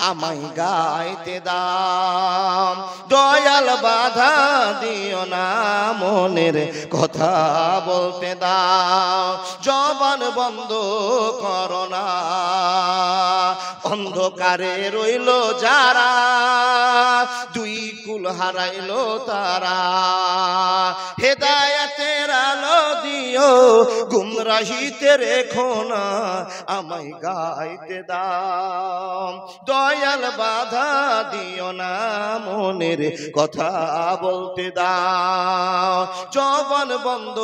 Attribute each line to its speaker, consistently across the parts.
Speaker 1: আমায় গাইতে দাও। দয়াল বাধা দিও না, মনের কথা বলতে দাও। জবান বন্ধ করো না, অন্ধকারে রইল যারা, দুই কুল হারাইল তারা। হেদায়েতের আলো দিও, গুমরাহিতে রেখো না, আমায় গাইতে দাও। দয়াল বাধা দিও না, মনের কথা বলতে দাও। জবান বন্ধ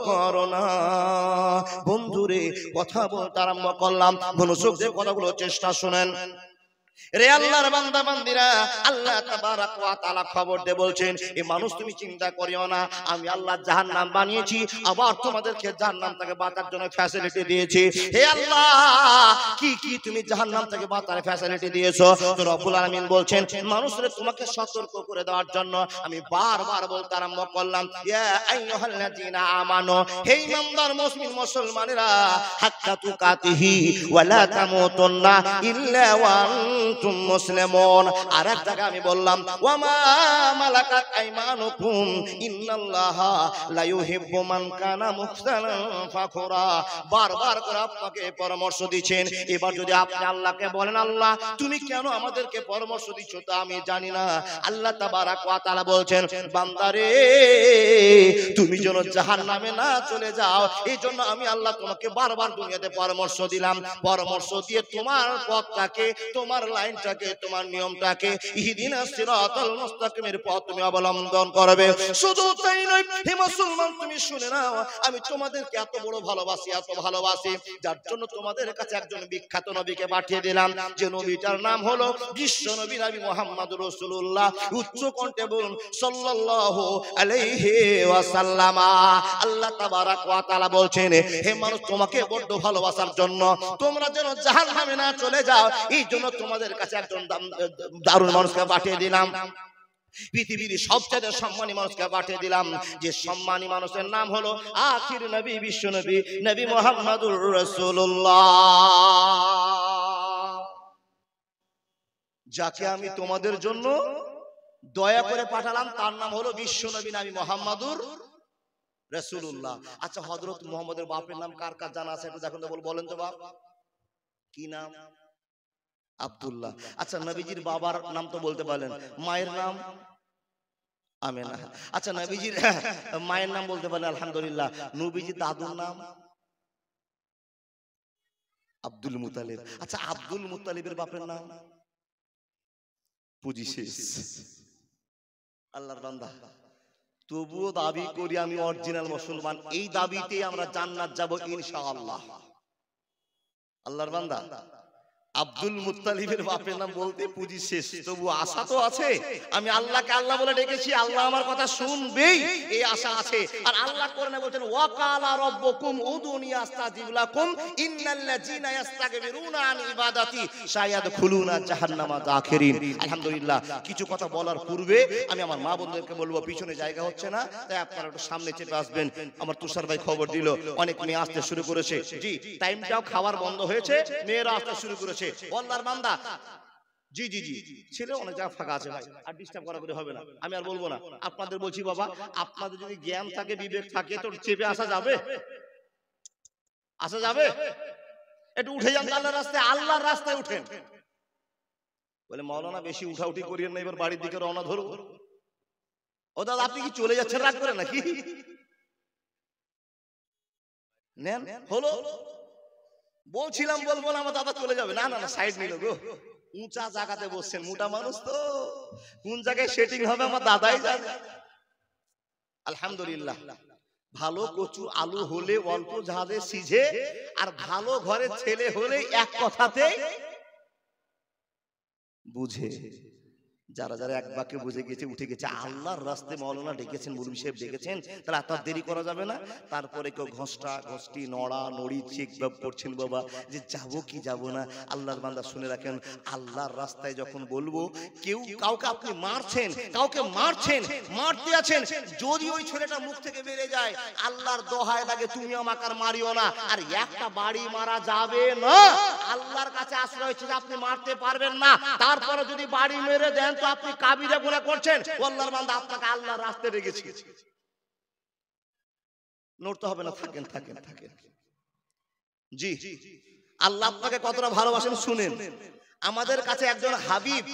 Speaker 1: করো না। বন্ধুরে কথা বলতে আরম্ভ করলাম, মনোযোগ দিয়ে কথাগুলো চেষ্টা শুনেন। রে আল্লাহর বান্দা বান্দিরা, আল্লাহ তাবারাক ওয়া তাআলা খবর দিয়ে বলছেন, এই মানুষ তুমি চিন্তা করিও না, আমি আল্লাহ জাহান্নাম বানিয়েছি, আবার তোমাদেরকে জাহান্নাম থেকে বাঁচার জন্য ফ্যাসিলিটি দিয়েছি। হে আল্লাহ, কি কি তুমি জাহান্নাম থেকে বাঁচার ফ্যাসিলিটি দিয়েছো? তো রব্বুল আলামিন বলছেন, মানুষরে তোমাকে সতর্ক করে দেওয়ার জন্য আমি বারবার বলতে আরম্ভ করলাম, ইয়া আইয়ুহাল্লাযীনা আমানু, হে ইমানদার মুসলিম মুসলমানেরা, হাক্কা তুকাতিহি ওয়া লা তামুতুন্না ইল্লা ওয়া তুম মুসলিমুন। আর এক জায়গায় আমি বললাম, ওয়া মা মালাকাত আইমানুকুম ইন্নাল্লাহা লা ইউহিব্বু মান কানা মুখতালান ফাখুরা। বারবার করে আপনাকে পরামর্শ দিচ্ছেন। এবার যদি আপনি আল্লাহকে বলেন, আল্লাহ তুমি কেন আমাদেরকে পরামর্শ দিচ্ছ তা আমি জানি না। আল্লাহ তাবারাক ওয়া তাআলা বলছেন, বান্দারে তুমি যেন জাহান্নামে না চলে যাও, এই জন্য আমি আল্লাহ তোমাকে বারবার দুনিয়াতে পরামর্শ দিলাম। পরামর্শ দিয়ে তোমার পথটাকে, তোমার লাইনটাকে, তোমার নিয়মটাকে, ইহদিনাস সিরাতাল মুস্তাকিমের পথ তুমি অবলম্বন করবে। শুধু তাই নয়, হে মুসলমান তুমি শুনে নাও, আমি তোমাদেরকে এত বড় ভালোবাসি, এত ভালোবাসি, যার জন্য তোমাদের কাছে একজন বিখ্যাত নবীকে পাঠিয়ে দিলাম, যে নবীটার নাম হলো বিশ্ব নবী নবী মুহাম্মদুর রাসূলুল্লাহ। উচ্চ কণ্ঠে বলুন সাল্লাল্লাহু আলাইহি ওয়াসাল্লাম। আল্লাহ তাবারাক ওয়া তাআলা বলছেন, হে মানুষ তোমাকে বড় ভালোবাসার জন্য, তোমরা যেন জাহান্নামে না চলে যাও, এই জন্য তোমাদের কাছে একজন দারুণ মানুষকে পাঠিয়ে দিলাম। পৃথিবীর সবচেয়ে সম্মানী মানুষকে পাঠিয়ে দিলাম, যে সম্মানী মানুষের নাম হলো আখির নবী, বিশ্ব নবী নবী মুহাম্মদুর রাসূলুল্লাহ। যাকে আমি তোমাদের জন্য দয়া করে পাঠালাম, তার নাম হলো বিশ্ব নবী নবী মুহাম্মদুর রাসূলুল্লাহ। আচ্ছা, হযরত মুহাম্মদের বাপের নাম কার কার জানা আছে? একটু দেখুন তো, বলেন তো বাপ কি নাম? আব্দুল্লাহ। আচ্ছা, নবীজির বাবার নাম তো বলতে পারলেন, মায়ের নাম আমেনা। আচ্ছা, নবীজির মায়ের নাম বলতে পারলেন, আলহামদুলিল্লাহ। নবীজির দাদুর নাম আব্দুল মুতালিব। আচ্ছা, আব্দুল মুতালিবের বাপের নাম? পুঁজি শেষ। আল্লাহর বান্দা, তবুও দাবি করি আমি অরিজিনাল মুসলমান, এই দাবিতে আমরা জান্নাত যাব ইনশাআল্লাহ। আল্লাহর বান্দা, আব্দুল মুত্তালিবের বাপের নাম বলতে পুঁজি শেষ, তবু আশা তো আছে। আমি আল্লাহকে আল্লাহ বলে ডেকেছি, আল্লাহ আমার কথা শুনবেই, এই আশা আছে। আর আল্লাহ কোরআনে বলেন, ওয়া কালা রাব্বুকুম উদুনি আস্তাজিব লাকুম ইন্নাল্লাযীনা ইস্তাকবিরুনা আন ইবাদাতি সায়াদখুলুনা জাহান্নামা দাখিরিন। আলহামদুলিল্লাহ, কিছু কথা বলার পূর্বে আমি আমার মা বোনদেরকে বলবো, পিছনে জায়গা হচ্ছে না, তাই আপনারা একটু সামনে চেপে আসবেন। আমার তুষার ভাই খবর দিল অনেক মেয়ে আসতে শুরু করেছে। জি, টাইমটাও খাবার বন্ধ হয়েছে, মেয়েরা আসতে শুরু করেছে। আল্লাহর বান্দা, জি জি জি, ছেলে অনেক জায়গা ফাঁকা আছে ভাই, আর ডিস্টার্ব করা করে হবে না, আমি আর বলবো না। আপনাদের বলছি বাবা, আপনাদের যদি জ্ঞান থাকে, বিবেক থাকে, তো চেপে আসা যাবে, আসা যাবে। একটু উঠে যান আল্লাহর রাস্তায়, আল্লাহর রাস্তায় উঠেন। বলে মাওলানা বেশি উঠাউঠি করিয়েন না, এবার বাড়ির দিকে রওনা ধরো। ও দাদা, আপনি কি চলে যাচ্ছেন রাগ করে নাকি? নেন, হলো বলছিলাম বলবো না, আমার দাদা চলে যাবে। না না না, সাইড নিল গো। উঁচা জায়গাতে বসছেন, মোটা মানুষ তো, কোন জায়গায় সেটিং হবে আমার দাদাই জানে। আলহামদুলিল্লাহ, ভালো কচু আলু হলে অল্প ঝাঁজে সিঝে, আর ভালো ঘরে ছেলে হলে এক কথাতে বুঝে। যারা যারা এক বাক্যে বুঝে গেছে উঠে গেছে, আল্লাহর রাস্তায় মাওলানা ডেকেছেন, মৌলভী সাহেব ডেকেছেন, তাহলে এত দেরি করা যাবে না। তারপরে কেউ ঘষ্টা ঘষ্টি নড়া নড়ি চেক বাব করছেন বাবা যে যাবো কি যাবো না। আল্লাহর বান্দা শুনে রাখেন, আল্লাহর রাস্তায় যখন বলবো, কেউ কাউকে আপনি মারছেন, কাউকে মারছেন, মারতে আছেন, যদি ওই ছেলেটা মুখ থেকে বেরিয়ে যায়, আল্লাহর দোহায় লাগে তুমি আমাকে আর মারিও না, আর একটা বাড়ি মারা যাবে না। আল্লাহর কাছে আশ্রয় হচ্ছে যে আপনি মারতে পারবেন না, তারপরে যদি বাড়ি মেরে দেন তো আপনি কাবিরা গুনাহ করছেন। আল্লাহর বান্দা আপনাকে আল্লাহর রাস্তায় রেখেছি, নড়তে হবে না, থাকেন থাকেন থাকেন। জি, আল্লাহ আপনাকে কতটা ভালোবাসেন শুনেন। আমাদের কাছে একজন হাবিব,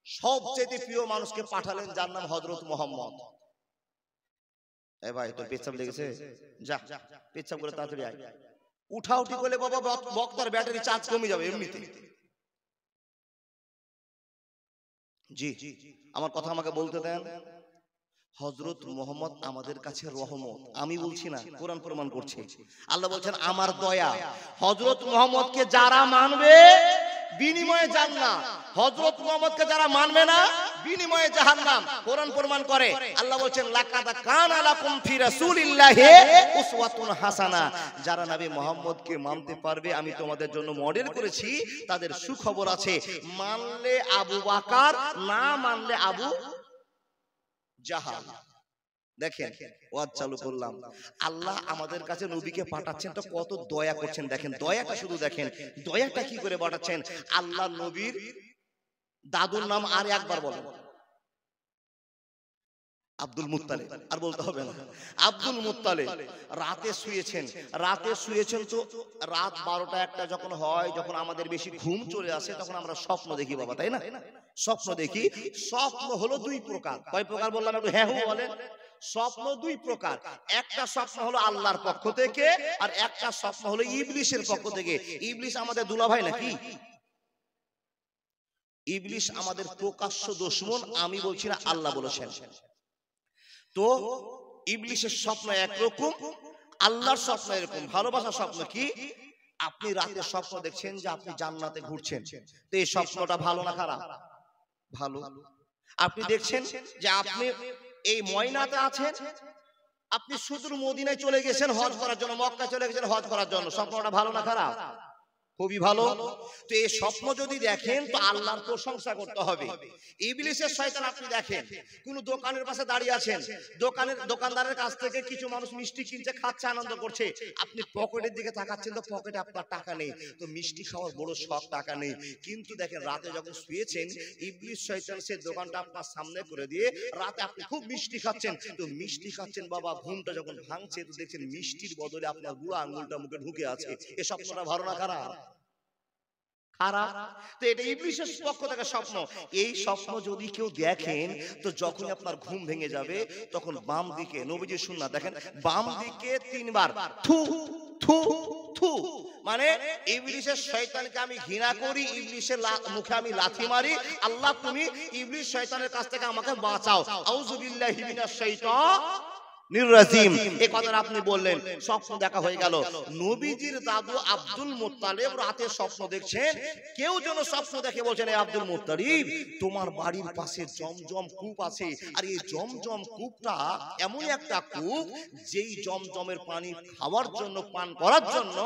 Speaker 1: সবচেয়ে প্রিয় মানুষকে পাঠালেন, যার নাম হযরত মুহাম্মদ। এ ভাই তোর পেচ্ছাপ লেগেছে, যা পেচ্ছাপ করে তাড়াতাড়ি আয়। উঠাউঠি করলে বাবা বক্তার ব্যাটারি চার্জ কমে যাবে এমনিতে। জি, আমার কথা আমাকে বলতে দেন। হযরত মুহাম্মদ আমাদের কাছে রহমত, আমি বলছি না, কোরআন প্রমাণ করছে। আল্লাহ বলছেন আমার দয়া। হযরত মুহাম্মদকে যারা মানবে বিনিময়ে জান্নাত, হযরত মুহাম্মদকে যারা মানবে না বিনিময়ে জাহান্নাম। কোরআন প্রমাণ করে। আল্লাহ বলছেন লাকাদ কানা লাকুম ফি রাসূলিল্লাহি উসওয়াতুন হাসানা। যারা নবী মুহাম্মদকে মানতে পারবে আমি তোমাদের জন্য মডেল করেছি, তাদের সুখবর আছে। মানলে আবু বকর, না মানলে আবু জাহাল। দেখেন ওয়াজ চালু করলাম, আল্লাহ আমাদের কাছে নবীকে পাঠাচ্ছেন তো কত দয়া করছেন। দেখেন দয়াটা, শুধু দেখেন দয়াটা কি করে পাঠাচ্ছেন। আল্লাহ নবীর দাদুর নাম আর একবার বলেন, আব্দুল মুত্তালিব। আর বলতে হবে না, আব্দুল মুত্তালিব রাতে শুয়েছেন। রাতে শুয়েছেন তো রাত 12টা 1টা যখন হয়, যখন আমাদের বেশি ঘুম চলে আসে, তখন আমরা স্বপ্ন দেখি বাবা, তাই না? স্বপ্ন দেখি। স্বপ্ন হলো দুই প্রকার। কয় প্রকার বললাম একটু হ্যাঁ বলেন। স্বপ্ন দুই প্রকার। একটা স্বপ্ন হলো আল্লাহর পক্ষ থেকে, আর একটা স্বপ্ন হলো ইবলিসের পক্ষ থেকে। ইবলিস আমাদের দুলাভাই নাকি? ইবলিস আমাদের প্রকাশ্য দুশমন। আমি বলছি না, আল্লাহ বলেছেন। তো ইবলিসের স্বপ্ন একরকম, আল্লাহর স্বপ্ন এরকম। ভালোবাসার স্বপ্ন কি? আপনি রাতে স্বপ্ন দেখছেন যে আপনি জান্নাতে ঘুরছেন, তো এই স্বপ্নটা ভালো না খারাপ? ভালো। আপনি দেখছেন যে আপনি এই ময়নাতে আছেন, আপনি সুদূর মদিনায় চলে গেছেন হজ করার জন্য, মক্কা চলে গেছেন হজ করার জন্য, স্বপ্নটা ভালো না খারাপ? খুবই ভালো। তো এই স্বপ্ন যদি দেখেন তো আল্লাহর প্রশংসা করতে হবে। ইবলিসের শয়তান আপনি দেখেন, কোন দোকানের পাশে দাঁড়িয়ে আছেন, দোকানদারের কাছ থেকে কিছু মানুষ মিষ্টি কিনছে, খাচ্ছে, আনন্দ করছে, আপনি পকেটের দিকে তাকাচ্ছেন তো পকেটে আপনার টাকা নেই, তো মিষ্টি খাওয়ার বড় শখ, টাকা নেই। কিন্তু দেখেন রাতে যখন শুয়েছেন, ইবলিস শয়তান সে দোকানটা আপনার সামনে করে দিয়ে রাতে আপনি খুব মিষ্টি খাচ্ছেন, তো মিষ্টি খাচ্ছেন বাবা, ঘুমটা যখন ভাঙছে তো দেখছেন মিষ্টির বদলে আপনার বুড়া আঙ্গুলটা মুখে ঢুকে আছে। এই স্বপ্নটা ভালো না খারাপ? খারাপ। তো এটা ইবলিসের পক্ষ থেকে স্বপ্ন। এই স্বপ্ন যদি কেউ দেখেন তো যখন আপনার ঘুম ভেঙে যাবে, তখন বাম দিকে, নবীজির সুন্নাত দেখেন, বাম দিকে 3 বার থু থু থু, মানে ইবলিসের শয়তানকে আমি ঘৃণা করি, ইবলিসের মুখে আমি লাথি মারি, আল্লাহ তুমি ইবলিস শয়তানের কাছ থেকে আমাকে বাঁচাও, আউযু বিল্লাহি মিনাশ শাইতানির রাজিম। এই কথাটা আপনি বললেন, স্বপ্ন দেখা হয়ে গেল। নবীজির দাদু আব্দুল মুত্তালিব রাতে স্বপ্ন দেখছেন, কেউ যেন স্বপ্ন দেখে বলছেন, এই আব্দুল মুত্তালিব তোমার বাড়ির পাশে জমজম কূপ আছে, আর এই জমজম কূপটা এমন একটা কূপ যেই জমজমের পানি খাওয়ার জন্য, পান করার জন্য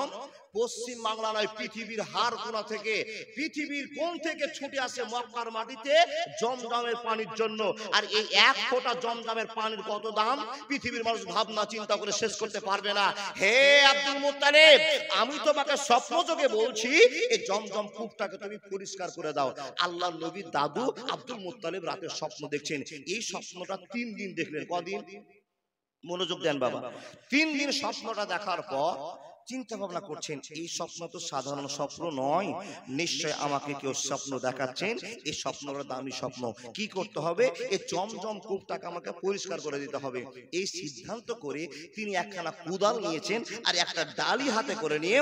Speaker 1: পশ্চিম বাংলা নয়, পৃথিবীর হার কোণা থেকে, পৃথিবীর কোণ থেকে ছুটে আসে মক্কার মাটিতে জমজমের পানির জন্য। আর এই 1 ফোঁটা জমজমের পানির কত দাম পৃথিবীর মানুষ ভাবনা চিন্তা করে শেষ করতে পারবে না। হে আব্দুল মুত্তালিব, আমি তোমাকে স্বপ্নযোগে বলছি, এই জমজম কূপটাকে তুমি পরিষ্কার করে দাও। আল্লাহর নবীর দাদু আব্দুল মুত্তালিব রাতে স্বপ্ন দেখছেন। এই স্বপ্নটা 3 দিন দেখলেন। কদিন? মনোযোগ দেন বাবা। 3 দিন স্বপ্নটা দেখার পর চিন্তা ভাবনা করছেন, এই স্বপ্ন তো সাধারণ স্বপ্ন নয়, নিশ্চয় আমাকে কেউ স্বপ্ন দেখাচ্ছেন, এই স্বপ্নটা দামি স্বপ্ন। কি করতে হবে? এই জমজম কূপটাকে আমাকে পরিষ্কার করে দিতে হবে। এই সিদ্ধান্ত করে তিনি একখানা কোদাল নিয়েছেন, আর একটা ডালি হাতে করে নিয়ে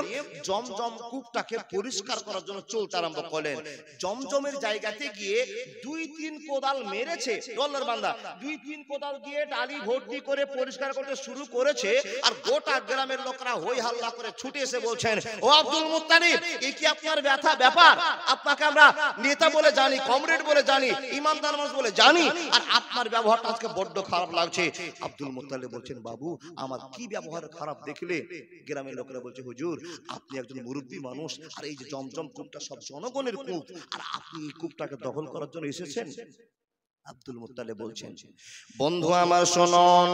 Speaker 1: জমজম কূপটাকে পরিষ্কার করার জন্য চলতে আরম্ভ করলেন। জমজমের জায়গাতে গিয়ে 2-3 কোদাল মেরেছে। আল্লাহর বান্দা 2-3 কোদাল দিয়ে ডালি ভর্তি করে পরিষ্কার করতে শুরু করেছে, আর গোটা গ্রামের লোকরা হই হাল্লা করে ছুটে এসে বলছেন, ও আব্দুল মুত্তালিব, এই কি আপনার ব্যথা ব্যাপার? আপনাকে আমরা নেতা বলে জানি, কমরেড বলে জানি, ইমানদার মানুষ বলে জানি, আর আপনার ব্যবহারটা আজকে বড্ড খারাপ লাগছে। আব্দুল মুত্তালিব বলছেন, বাবু আমার কি ব্যবহার খারাপ দেখলে? গ্রামের লোকেরা বলছে, হুজুর আপনি একজন মুরব্বী মানুষ, আর এই যে জমজম কূপটা সব জনগণের কূপ, আর আপনি এই কূপটাকে দখল করার জন্য এসেছেন। আব্দুল মুত্তালিব বলছেন, বন্ধু আমার শুনুন,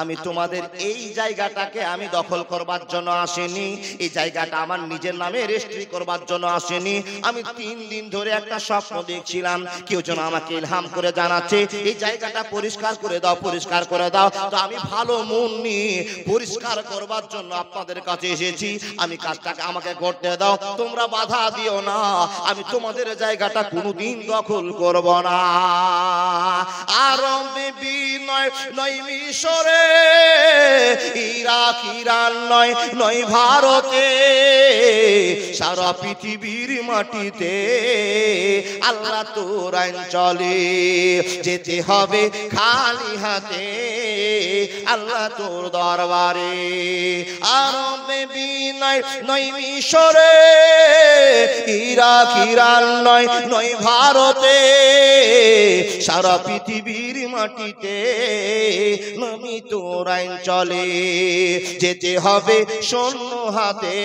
Speaker 1: আমি তোমাদের এই জায়গাটাকে আমি দখল করবার জন্য আসিনি, এই জায়গাটা আমার নিজের নামে রেজিস্ট্রি করবার জন্য আসিনি। আমি 3 দিন ধরে একটা স্বপ্ন দেখছিলাম, কেউ যেন আমাকে ইলহাম করে জানাচ্ছে এই জায়গাটা পরিষ্কার করে দাও, পরিষ্কার করে দাও। তো আমি ভালো মন নিয়ে পরিষ্কার করবার জন্য আপনাদের কাছে এসেছি। আমি কাজটাকে আমাকে করতে দাও, তোমরা বাধা দিও না, আমি তোমাদের জায়গাটা কোনোদিন দখল করব না। আরবে বিনয় নয় মিশরে, ইরাক ইরান নয় নয় ভারতে, সারা পৃথিবীর মাটিতে আল্লাহ তোর আইন চলে। যেতে হবে খালি হাতে আল্লাহ তোর দরবারে। আরবে বিনয় নয় মিশরে, ইরাক ইরান নয় নয় ভারতে, সারা পৃথিবীর মাটিতে নবী তোর আইন চলে। যেতে হবে শূন্য হাতে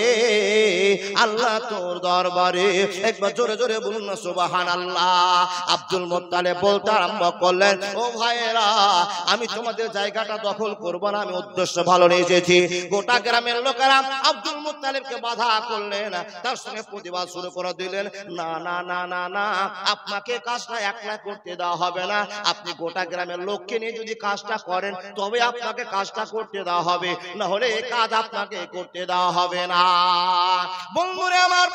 Speaker 1: আল্লাহ তোর দরবারে। একবার জোরে জোরে বলুন না সুবহানাল্লাহ। আব্দুল মুত্তালিব বলতে আরম্ভ করলেন, ও ভাইয়েরা, আমি তোমাদের জায়গাটা দখল করব না, আমি উদ্দেশ্য ভালো নিয়ে এসেছি। গোটা গ্রামের লোকেরা আব্দুল মুত্তালিবকে বাধা করলেন, তার সঙ্গে প্রতিবাদ শুরু করে দিলেন, না না না না না, আপনাকে কাজটা একলা করতে দেওয়া হবে না, আপনি গোটা গ্রামের লোককে নিয়ে যদি কাজটা করেন তবে আপনাকে কাজটা করতে দেওয়া হবে, না হলে এই কাজ আপনাকে করতে দেওয়া হবে না। বন্ধুরা আমার,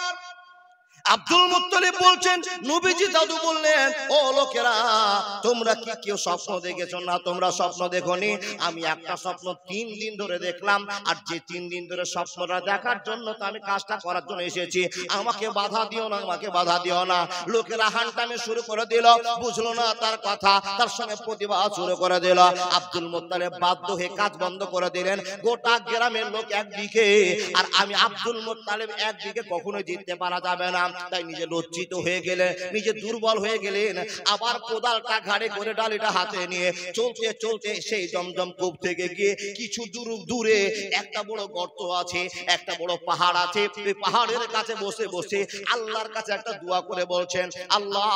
Speaker 1: আব্দুল মুত্তালিব বলছেন, নবীজি দাদু বললেন, ও লোকেরা, তোমরা কি কেউ স্বপ্ন দেখেছো? না, তোমরা স্বপ্ন দেখোনি। আমি একটা স্বপ্ন 3 দিন ধরে দেখলাম, আর যে 3 দিন ধরে স্বপ্নটা দেখার জন্য তো আমি কাজটা করার জন্য এসেছি। আমাকে বাধা দিও না, আমাকে বাধা দিও না। লোকেরা হানটামি শুরু করে দিল, বুঝলো না তার কথা, তার সঙ্গে প্রতিবাদ শুরু করে দিল। আব্দুল মুত্তালিব বাধ্য হয়ে কাজ বন্ধ করে দিলেন। গোটা গ্রামের লোক একদিকে, আর আমি আব্দুল মুত্তালিব একদিকে, কখনোই জিততে পারা যাবে না। তাই নিজে লজ্জিত হয়ে গেলেন, নিজে দুর্বল হয়ে গেলেন। আবার কোদালটা ঘাড়ে করে ডালিটা হাতে নিয়ে চলতে চলতে সেই জমজম কূপ থেকে গিয়ে কিছু দূরে একটা বড় গর্ত আছে, একটা বড় পাহাড় আছে। এই পাহাড়ের কাছে বসে বসে আল্লাহর কাছে একটা দোয়া করে বলছেন, আল্লাহ,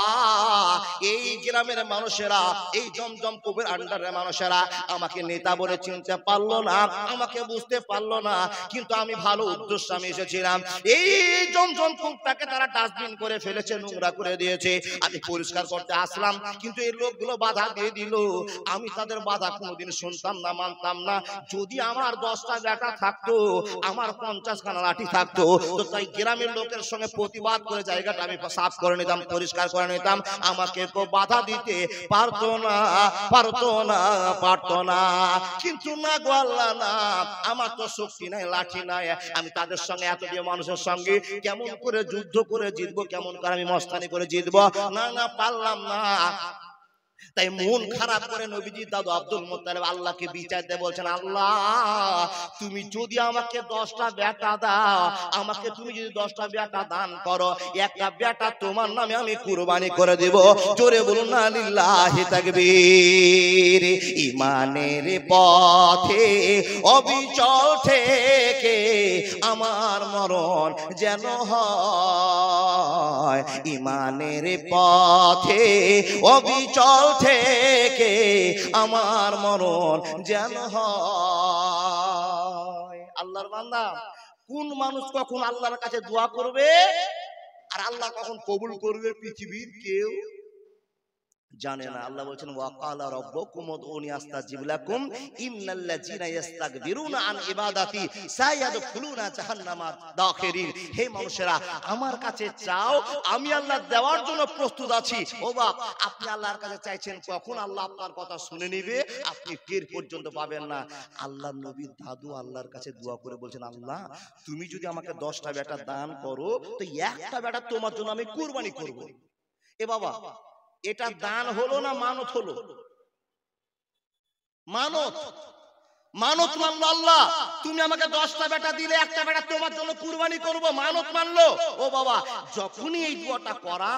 Speaker 1: এই গ্রামের মানুষেরা, এই জমজম কূপের আন্ডারের মানুষেরা আমাকে নেতা বলে চিনতে পারলো না, আমাকে বুঝতে পারলো না, কিন্তু আমি ভালো উদ্দেশ্যে আমি এসেছিলাম। এই জমজম কূপটাকে তারা ডাস্টবিন করে ফেলেছে, নোংরা করে দিয়েছে, আমি পরিষ্কার করতে আসলাম, কিন্তু এই লোকগুলো বাধা দিয়ে দিল। আমি তাদের বাধা কোনোদিন শুনতাম না, মানতাম না। যদি আমার 10টা বেটা থাকতো, আমার 50 খানা লাঠি থাকতো, তো তাই গ্রামের লোকের সঙ্গে প্রতিবাদ করে জায়গাটা আমি সাফ করে নিতাম, পরিষ্কার করে নিতাম। আমাকে তো বাধা দিতে পারতো না, পারতো না, পারতো না। কিন্তু না গো আল্লাহ, না, আমার তো শক্তি নাই, লাঠি নাই। আমি তাদের সঙ্গে, এত দিয়ে মানুষের সঙ্গে কেমন করে যুদ্ধ করে জিতবো, কেমন করে আমি মস্তানি করে জিতবো? না না, পারলাম না। তাই মন খারাপ করে নবীজি দাদু আব্দুল মুত্তালিব আল্লাহকে বিচার দিয়ে বলছেন, আল্লাহ, তুমি যদি আমাকে 10টা বেটা দাও, আমাকে তুমি যদি 10টা বেটা দান করো, একটা বেটা তোমার নামে আমি কুরবানি করে দেব। জোরে বলুন না লিল্লাহি তাকবীর। ঈমানের পথে অবিচল থেকে আমার মরণ যেন হয়, ঈমানের পথে অবিচল থেকে আমার মরণ যেন হয়। আল্লাহর বান্দা, কোন মানুষ কখন আল্লাহর কাছে দোয়া করবে আর আল্লাহ কখন কবুল করবে পৃথিবীর কেউ জানে না। আল্লাহ বলছেন, ওয়াকালা রাব্বুকুম উদউনি আস্তাজিব লাকুম ইন্নাল্লাযিনা ইস্তাকবিরুনা আন ইবাদাতি সায়াদখুলুনা জাহান্নামা দাখিরিন। হে মানুষেরা, আমার কাছে চাও, আমি আল্লাহ দেওয়ার জন্য প্রস্তুত আছি। ও বাপ, আপনি আল্লাহর কাছে চাইছেন, কখন আল্লাহ আপনার কথা শুনে নিবে আপনি টের পর্যন্ত পাবেন না। আল্লাহর নবী দাদু আল্লাহর কাছে দোয়া করে বলছেন, আল্লাহ, তুমি যদি আমাকে 10টা বেটা দান করো, তো একটা বেটা তোমার জন্য আমি কুরবানি করব। এ বাবা, এটা দান হলো না মানত হলো? মানত। মানত মানলো আল্লাহ, তুমি আমাকে 10টা বেটা দিলে, একটা বেটা তোমার জন্য কুরবানি করব, মানত মানলো। ও বাবা, যখনই এই দোয়াটা করা,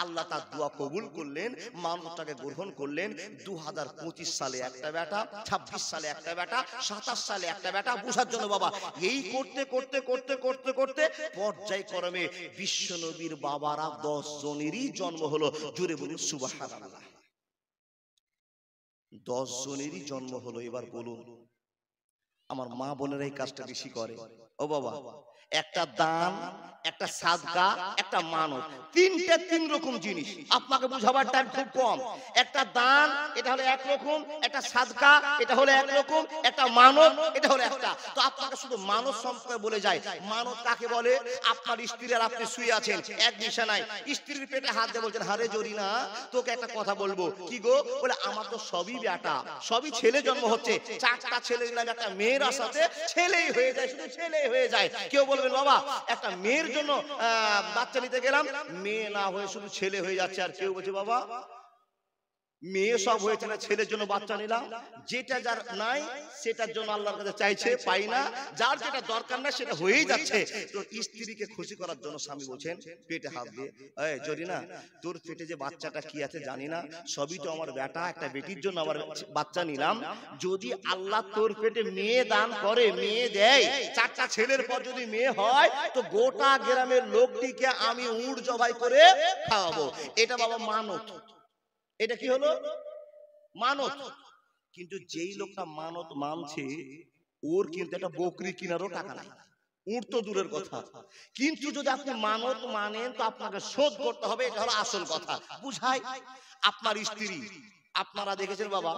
Speaker 1: আল্লাহ তার দোয়া কবুল করলেন, মানতটাকে গ্রহণ করলেন। 2025 সালে একটা বেটা, 26 সালে একটা বেটা, 27 সালে একটা বেটা, বুঝার জন্য বাবা। এই করতে করতে করতে করতে করতে পর্যায়ক্রমে বিশ্ব নবীর বাবারা 10 জনেরই জন্ম হলো। জোরে বলুন সুবহানাল্লাহ। 10 জনেরই জন্ম হলো। এবার বলুন, আমার মা বোনেরা এই কাজটা বেশি করে। ও বাবা, একটা দান, একটা সাদকা, একটা মানত, তিনটা তিন রকম জিনিস। আপনাকে বুঝাবার টাইম খুব কম। একটা দান, এটা হলো এক রকম, একটা সাদকা, এটা হলো এক রকম, একটা মানত, এটা হলো একটা। তো আপনাকে শুধু মানত সম্পর্কে বলে যায়। মানত কাকে বলে? আপনার স্ত্রী আর আপনি শুয়ে আছেন এক বিছানায়, স্ত্রীর পেটে হাত দিয়ে বলছেন, হারে জরিনা, তোকে একটা কথা বলবো। কি গো? বলে, আমার তো সবই বেটা, সবই ছেলে জন্ম হচ্ছে, 4টা ছেলে দিলাম, একটা মেয়ের আসাতে ছেলেই হয়ে যায়, শুধু ছেলেই হয়ে যায়। কেউ বলবেন, বাবা একটা মেয়ের জন্য বাচ্চা নিতে গেলাম, মেয়ে না হয়ে শুধু ছেলে হয়ে যাচ্ছে। আর কেউ বলছে, বাবা মেয়ে সব হয়েছে না, ছেলের জন্য বাচ্চা নিলাম। যেটা যার নাই সেটার জন্য আল্লাহর কাছে চাইছে, পাই না। যার যেটা দরকার না সেটা হয়েই যাচ্ছে। তো স্ত্রীকে খুশি করার জন্য স্বামী বলছেন, পেটে হাত দিয়ে, এই জরিনা, তোর পেটে যে বাচ্চাটা কি আছে জানি না, সবই তো আমার বেটা, একটা বেটির জন্য আমার বাচ্চা নিলাম। যদি আল্লাহ তোর পেটে মেয়ে দান করে, মেয়ে দেয়, 4টা ছেলের পর যদি মেয়ে হয়, তো গোটা গ্রামের লোকটিকে আমি উট জবাই করে খাওয়াবো। এটা বাবা মানত। এটা কি হলো? মানত। কিন্তু যেই লোকটা মানত মানছে, ওর কিন্তু একটা বকরি কিনারও টাকা নাই, উট তো দূরের কথা। কিন্তু যদি আপনি মানত মানেন, তো আপনাকে শোধ করতে হবে। এটা হলো আসল কথা। বুঝাই, আপনার স্ত্রী, আপনারা দেখেছেন বাবা,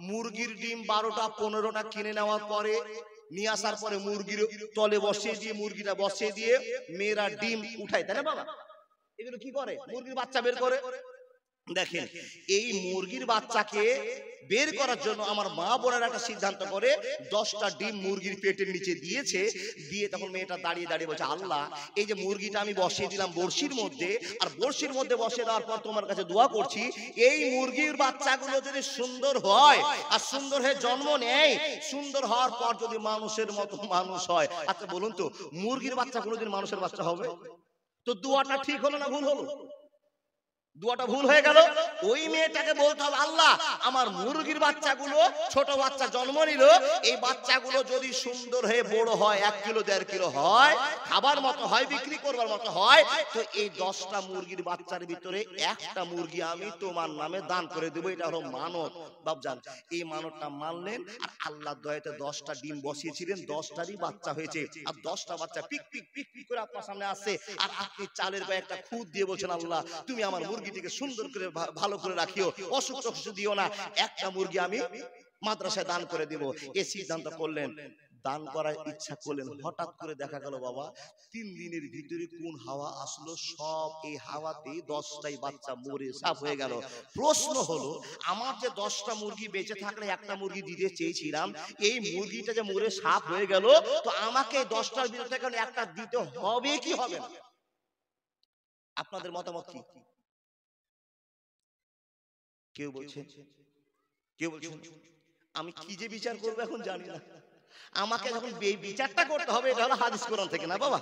Speaker 1: মুরগির ডিম 12টা 15টা কিনে নেওয়ার পরে, নিয়ে আসার পরে মুরগির তলে বসিয়ে দিয়ে, মুরগিটা বসিয়ে দিয়ে মেয়েরা ডিম উঠায়, তাই না বাবা? এগুলো কি করে? মুরগির বাচ্চা বের করে। দেখেন, এই মুরগির বাচ্চাকে বের করার জন্য আমার মা বোনেরা একটা সিদ্ধান্ত করে, 10টা ডিম মুরগির পেটের নিচে দিয়েছে। দিয়ে তখন মেয়েটা দাঁড়িয়ে দাঁড়িয়ে বলছে, আল্লাহ, এই যে মুরগিটা আমি বসিয়ে দিলাম বড়শির মধ্যে, আর বড়শির মধ্যে বসিয়ে দেওয়ার পর তোমার কাছে দোয়া করছি, এই মুরগির বাচ্চাগুলো যদি সুন্দর হয়, আর সুন্দর হয়ে জন্ম নেয়, সুন্দর হওয়ার পর যদি মানুষের মতো মানুষ হয়। আচ্ছা বলুন তো, মুরগির বাচ্চা কোনোদিন মানুষের বাচ্চা হবে? তো দোয়াটা ঠিক হলো না ভুল হলো? দোয়াটা ভুল হয়ে গেল। ওই মেয়েটাকে বলতে হবে, আল্লাহ, আমার মুরগির বাচ্চাগুলো, ছোট বাচ্চা জন্ম নিল, এই বাচ্চাগুলো যদি সুন্দর হয়ে বড় হয়, 1 কিলো 1.5 কিলো হয়, খাবার মতো হয়, বিক্রি করবার মতো হয়, তো এই 10টা মুরগির বাচ্চার ভিতরে একটা মুরগি আমি তোমার নামে দান করে দেবো। এটা হলো মানত। বাপজান, এই মানতটা মানলেন, আর আল্লাহর দয়াতে 10টা ডিম বসিয়েছিলেন, 10টারই বাচ্চা হয়েছে, আর 10টা বাচ্চা পিক পিক পিক পিক করে আপনার সামনে আসছে, আর আপনি চালের গায়ে একটা খুদ দিয়ে বলছেন, আল্লাহ, তুমি আমার মুরগিটিকে সুন্দর করে ভালো করে রাখিও, অসুখ টসুখ দিও না, একটা মুরগি আমি মাদ্রাসায় দান করে দিব। এই সিদ্ধান্ত করলেন, দান করার ইচ্ছা করলেন। হঠাৎ করে দেখা গেল বাবা, 3 দিনের ভিতরে কোন হাওয়া আসলো, সব এই হাওয়াতেই 10টাই বাচ্চা মরে সাফ হয়ে গেল। প্রশ্ন হলো, আমার যে 10টা মুরগি বেঁচে থাকলে একটা মুরগি দিতে চেয়েছিলাম, এই মুরগিটা যে মরে সাফ হয়ে গেল, তো আমাকে 10টার ভিতরে একটা দিতে হবে কি হবে না? আপনাদের মতামত কি? কেউ বলছে, কেউ বলছে আমি কি যে বিচার করবো এখন জানি না, আমাকে যখন বিচারটা করতে হবে, এটা হলো হাদিস কোরআন থেকে না বাবা।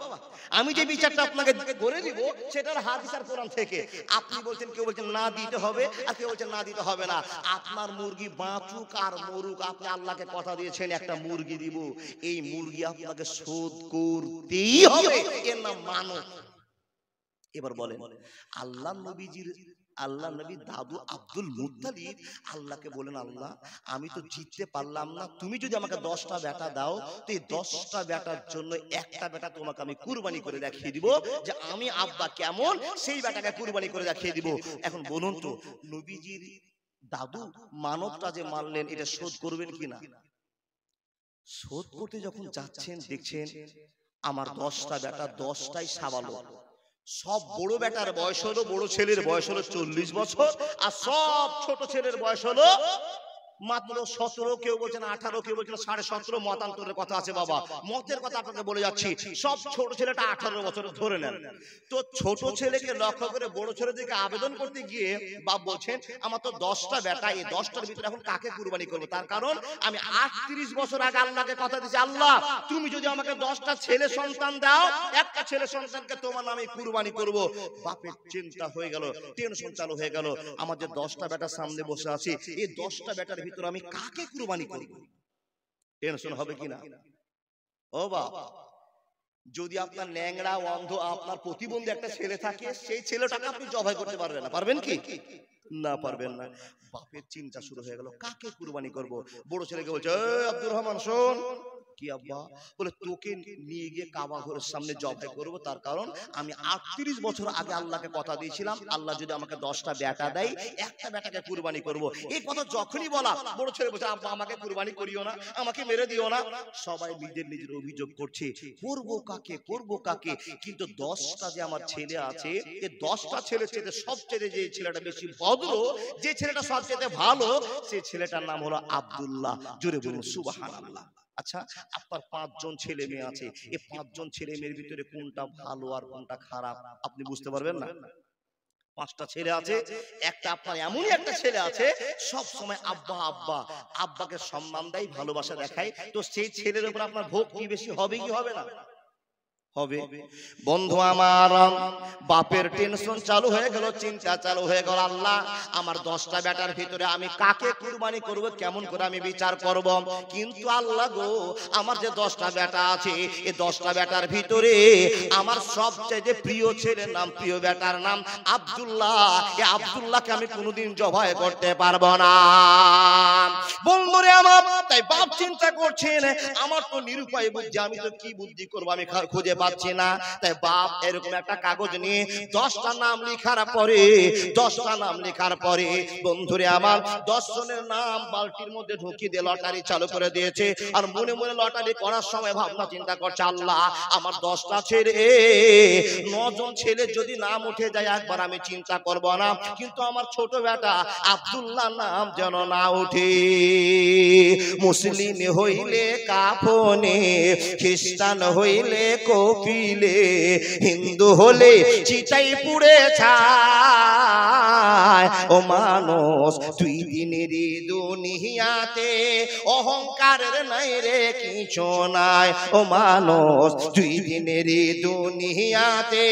Speaker 1: আমি যে বিচারটা আপনাকে করে দিব, সেটা হলো হাদিস আর কোরআন থেকে। আপনি বলছেন, কেউ বলছেন না দিতে হবে, আর কেউ বলছেন না দিতে হবে না। আপনার মুরগি বাঁচুক আর মরুক, আপনি আল্লাহকে কথা দিয়েছেন একটা মুরগি দিব, এই মুরগি আপনাকে শোধ করতেই হবে, এর নাম মানত। এবার বলেন, আল্লাহ নবী দাদু আব্দুল মুত্তালিব আল্লাহকে বলেন, আল্লাহ, আমি তো জিততে পারলাম না, তুমি যদি আমাকে 10টা বেটা দাও, তো এই 10টা বেটার জন্য একটা বেটা তোমাকে আমি কুরবানি করে দেখিয়ে দিব, যে আমি আব্বা কেমন, সেই বেটাকে কুরবানি করে দেখিয়ে দিব। এখন বলুন তো, নবীজির দাদু মানতটা যে মানলেন, এটা শোধ করবেন কিনা? শোধ করতে যখন যাচ্ছেন, দেখছেন আমার 10টা বেটা, 10টাই সাবালক। সব বড় বেটার বয়স হলো, বড় ছেলের বয়স হলো 40 বছর, আর সব ছোট ছেলের বয়স হলো মাত্র 17, কেউ বলছেন 18, কেউ বলছেন 17.5, মতান্তরের কথা আছে বাবা। মতের কথা আপনাকে বলে যাচ্ছি, সব ছোট ছেলেটা 18 বছর ধরে নেন। তো ছোট ছেলেকে লক্ষ্য করে বড় ছেলেদেরকে আবেদন করতে গিয়ে বাপ বলছেন আমার তো 10টা বেটা, এই 10টার ভিতরে এখন কাকে কুরবানি করবো? তার কারণ আমি 38 বছর আগে আল্লাহকে কথা দিয়েছি, আল্লাহ তুমি যদি আমাকে 10টা ছেলে সন্তান দাও, একটা ছেলে সন্তানকে তোমার নামে কুরবানি করব। বাপের চিন্তা হয়ে গেল, টেনশন চালু হয়ে গেল, আমার যে 10টা বেটা সামনে বসে আছে, এই 10টা বেটার ভিতরে আমি কাকে কুরবানি করব? টেনশন হবে কিনা? ও বাবা, যদি আপনার ন্যাংরা অন্ধ আপনার প্রতিবন্ধী একটা ছেলে থাকে, সেই ছেলেটাকে আপনি জবাই করতে পারবেন না, পারবেন কি? না, পারবেন না। বাপের চিন্তা শুরু হয়ে গেল, কাকে কুরবানি করব? বড় ছেলেকে বলছে, আব্দুর রহমান শোন। কি আব্বা? বলে তোকে নিয়ে গিয়ে কাবা ঘরের সামনে জবাই করব, তার কারণ আমি 38 বছর আগে আল্লাহকে কথা দিয়েছিলাম, আল্লাহ যদি আমাকে 10টা বেটা দেয়, একটা বেটাকে কুরবানি করব। এই কথা যখনই বলা, বড় ছেলে বলছে, আব্বা আমাকে কুরবানি করিও না, আমাকে মেরে দিও না। সবাই নিজের নিজের অভিযোগ করছে, করব কাকে, করব কাকে? কিন্তু 10টা যে আমার ছেলে আছে, এই 10টা ছেলের চেয়ে সবচেয়ে যে ছেলেটা বেশি ভদ্র, যে ছেলেটা সবচেয়ে ভালো, সেই ছেলেটার নাম হলো আব্দুল্লাহ। জোরে বলুন সুবহানাল্লাহ। আচ্ছা, আপনার 5 জন ছেলে মেয়ে আছে, এই 5 জন ছেলে মেয়ের ভিতরে কোনটা ভালো আর কোনটা খারাপ আপনি বুঝতে পারবেন না। 5টা ছেলে আছে, একটা আপনার এমনই একটা ছেলে আছে সব সময় আব্বা আব্বা, আব্বাকে সম্মান দেয়, ভালোবাসা দেখায়, তো সেই ছেলের উপর আপনার ভক্তি বেশি হবে কি হবে না? হবে। বন্ধু আমার, বাপের টেনশন চালু হয়ে গেল, চিন্তা চালু হয়ে গেল, আল্লাহ আমার 10টা বেটার ভিতরে আমি কাকে কুরবানি করব, কেমন করে আমি বিচার করব? কিন্তু আল্লাহ গো, আমার যে 10টা বেটা আছে, এই 10টা বেটার ভিতরে আমার সবচেয়ে প্রিয় ছেলের নাম, প্রিয় বেটার নাম আব্দুল্লাহ। এই আব্দুল্লাহকে আমি কোনোদিন জবাই করতে পারবো না। বন্ধুরে আমার, তাই বাপ চিন্তা করছেন, আমার তো নিরুপায় বুদ্ধি, আমি তো কি বুদ্ধি করবো, আমি খুঁজে পাচ্ছি না। তাই বাপ এরকম একটা কাগজ নিয়ে 10টা নাম লেখার পরে, 10টা নাম লেখার পরে বন্ধুরে আমার 10 জনের নাম বালতির মধ্যে ঢুকিয়ে দিয়ে লটারি চালু করে দিয়েছে। আর মনে মনে লটারি করার সময় ভাবনা চিন্তা করছে, আল্লাহ আমার 10টা ছেলে, 9 জন ছেলে যদি নাম উঠে যায় একবার আমি চিন্তা করব না, কিন্তু আমার ছোট বেটা আব্দুল্লাহ নাম যেন না উঠে। মুসলিম হইলে কাফনে, খ্রিস্টান হইলে কপিলে, হিন্দু হলে চিতাই পুড়ে ছায়। ও মানুষ তুই দিনের দুনিয়াতে অহংকারের নাই রে কিছু নাই। ও মানুষ তুই দিনের দুনিয়াতে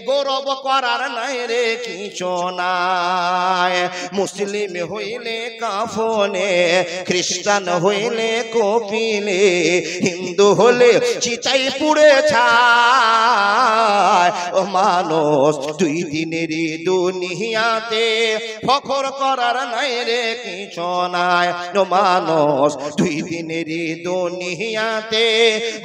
Speaker 1: গৌরব করার নাই রে কিছু নাই। মুসলিম হইলে কাফনে, খ্রিস্টান হইলে কপিলে, হিন্দু হলে চিতাই পুড়ে ছায়। ও মানুষ দুই দিনের দুনিয়াতে ফখর করার নাই রে কিছু নাই। ও মানুষ দুই দিনের দুনিয়াতে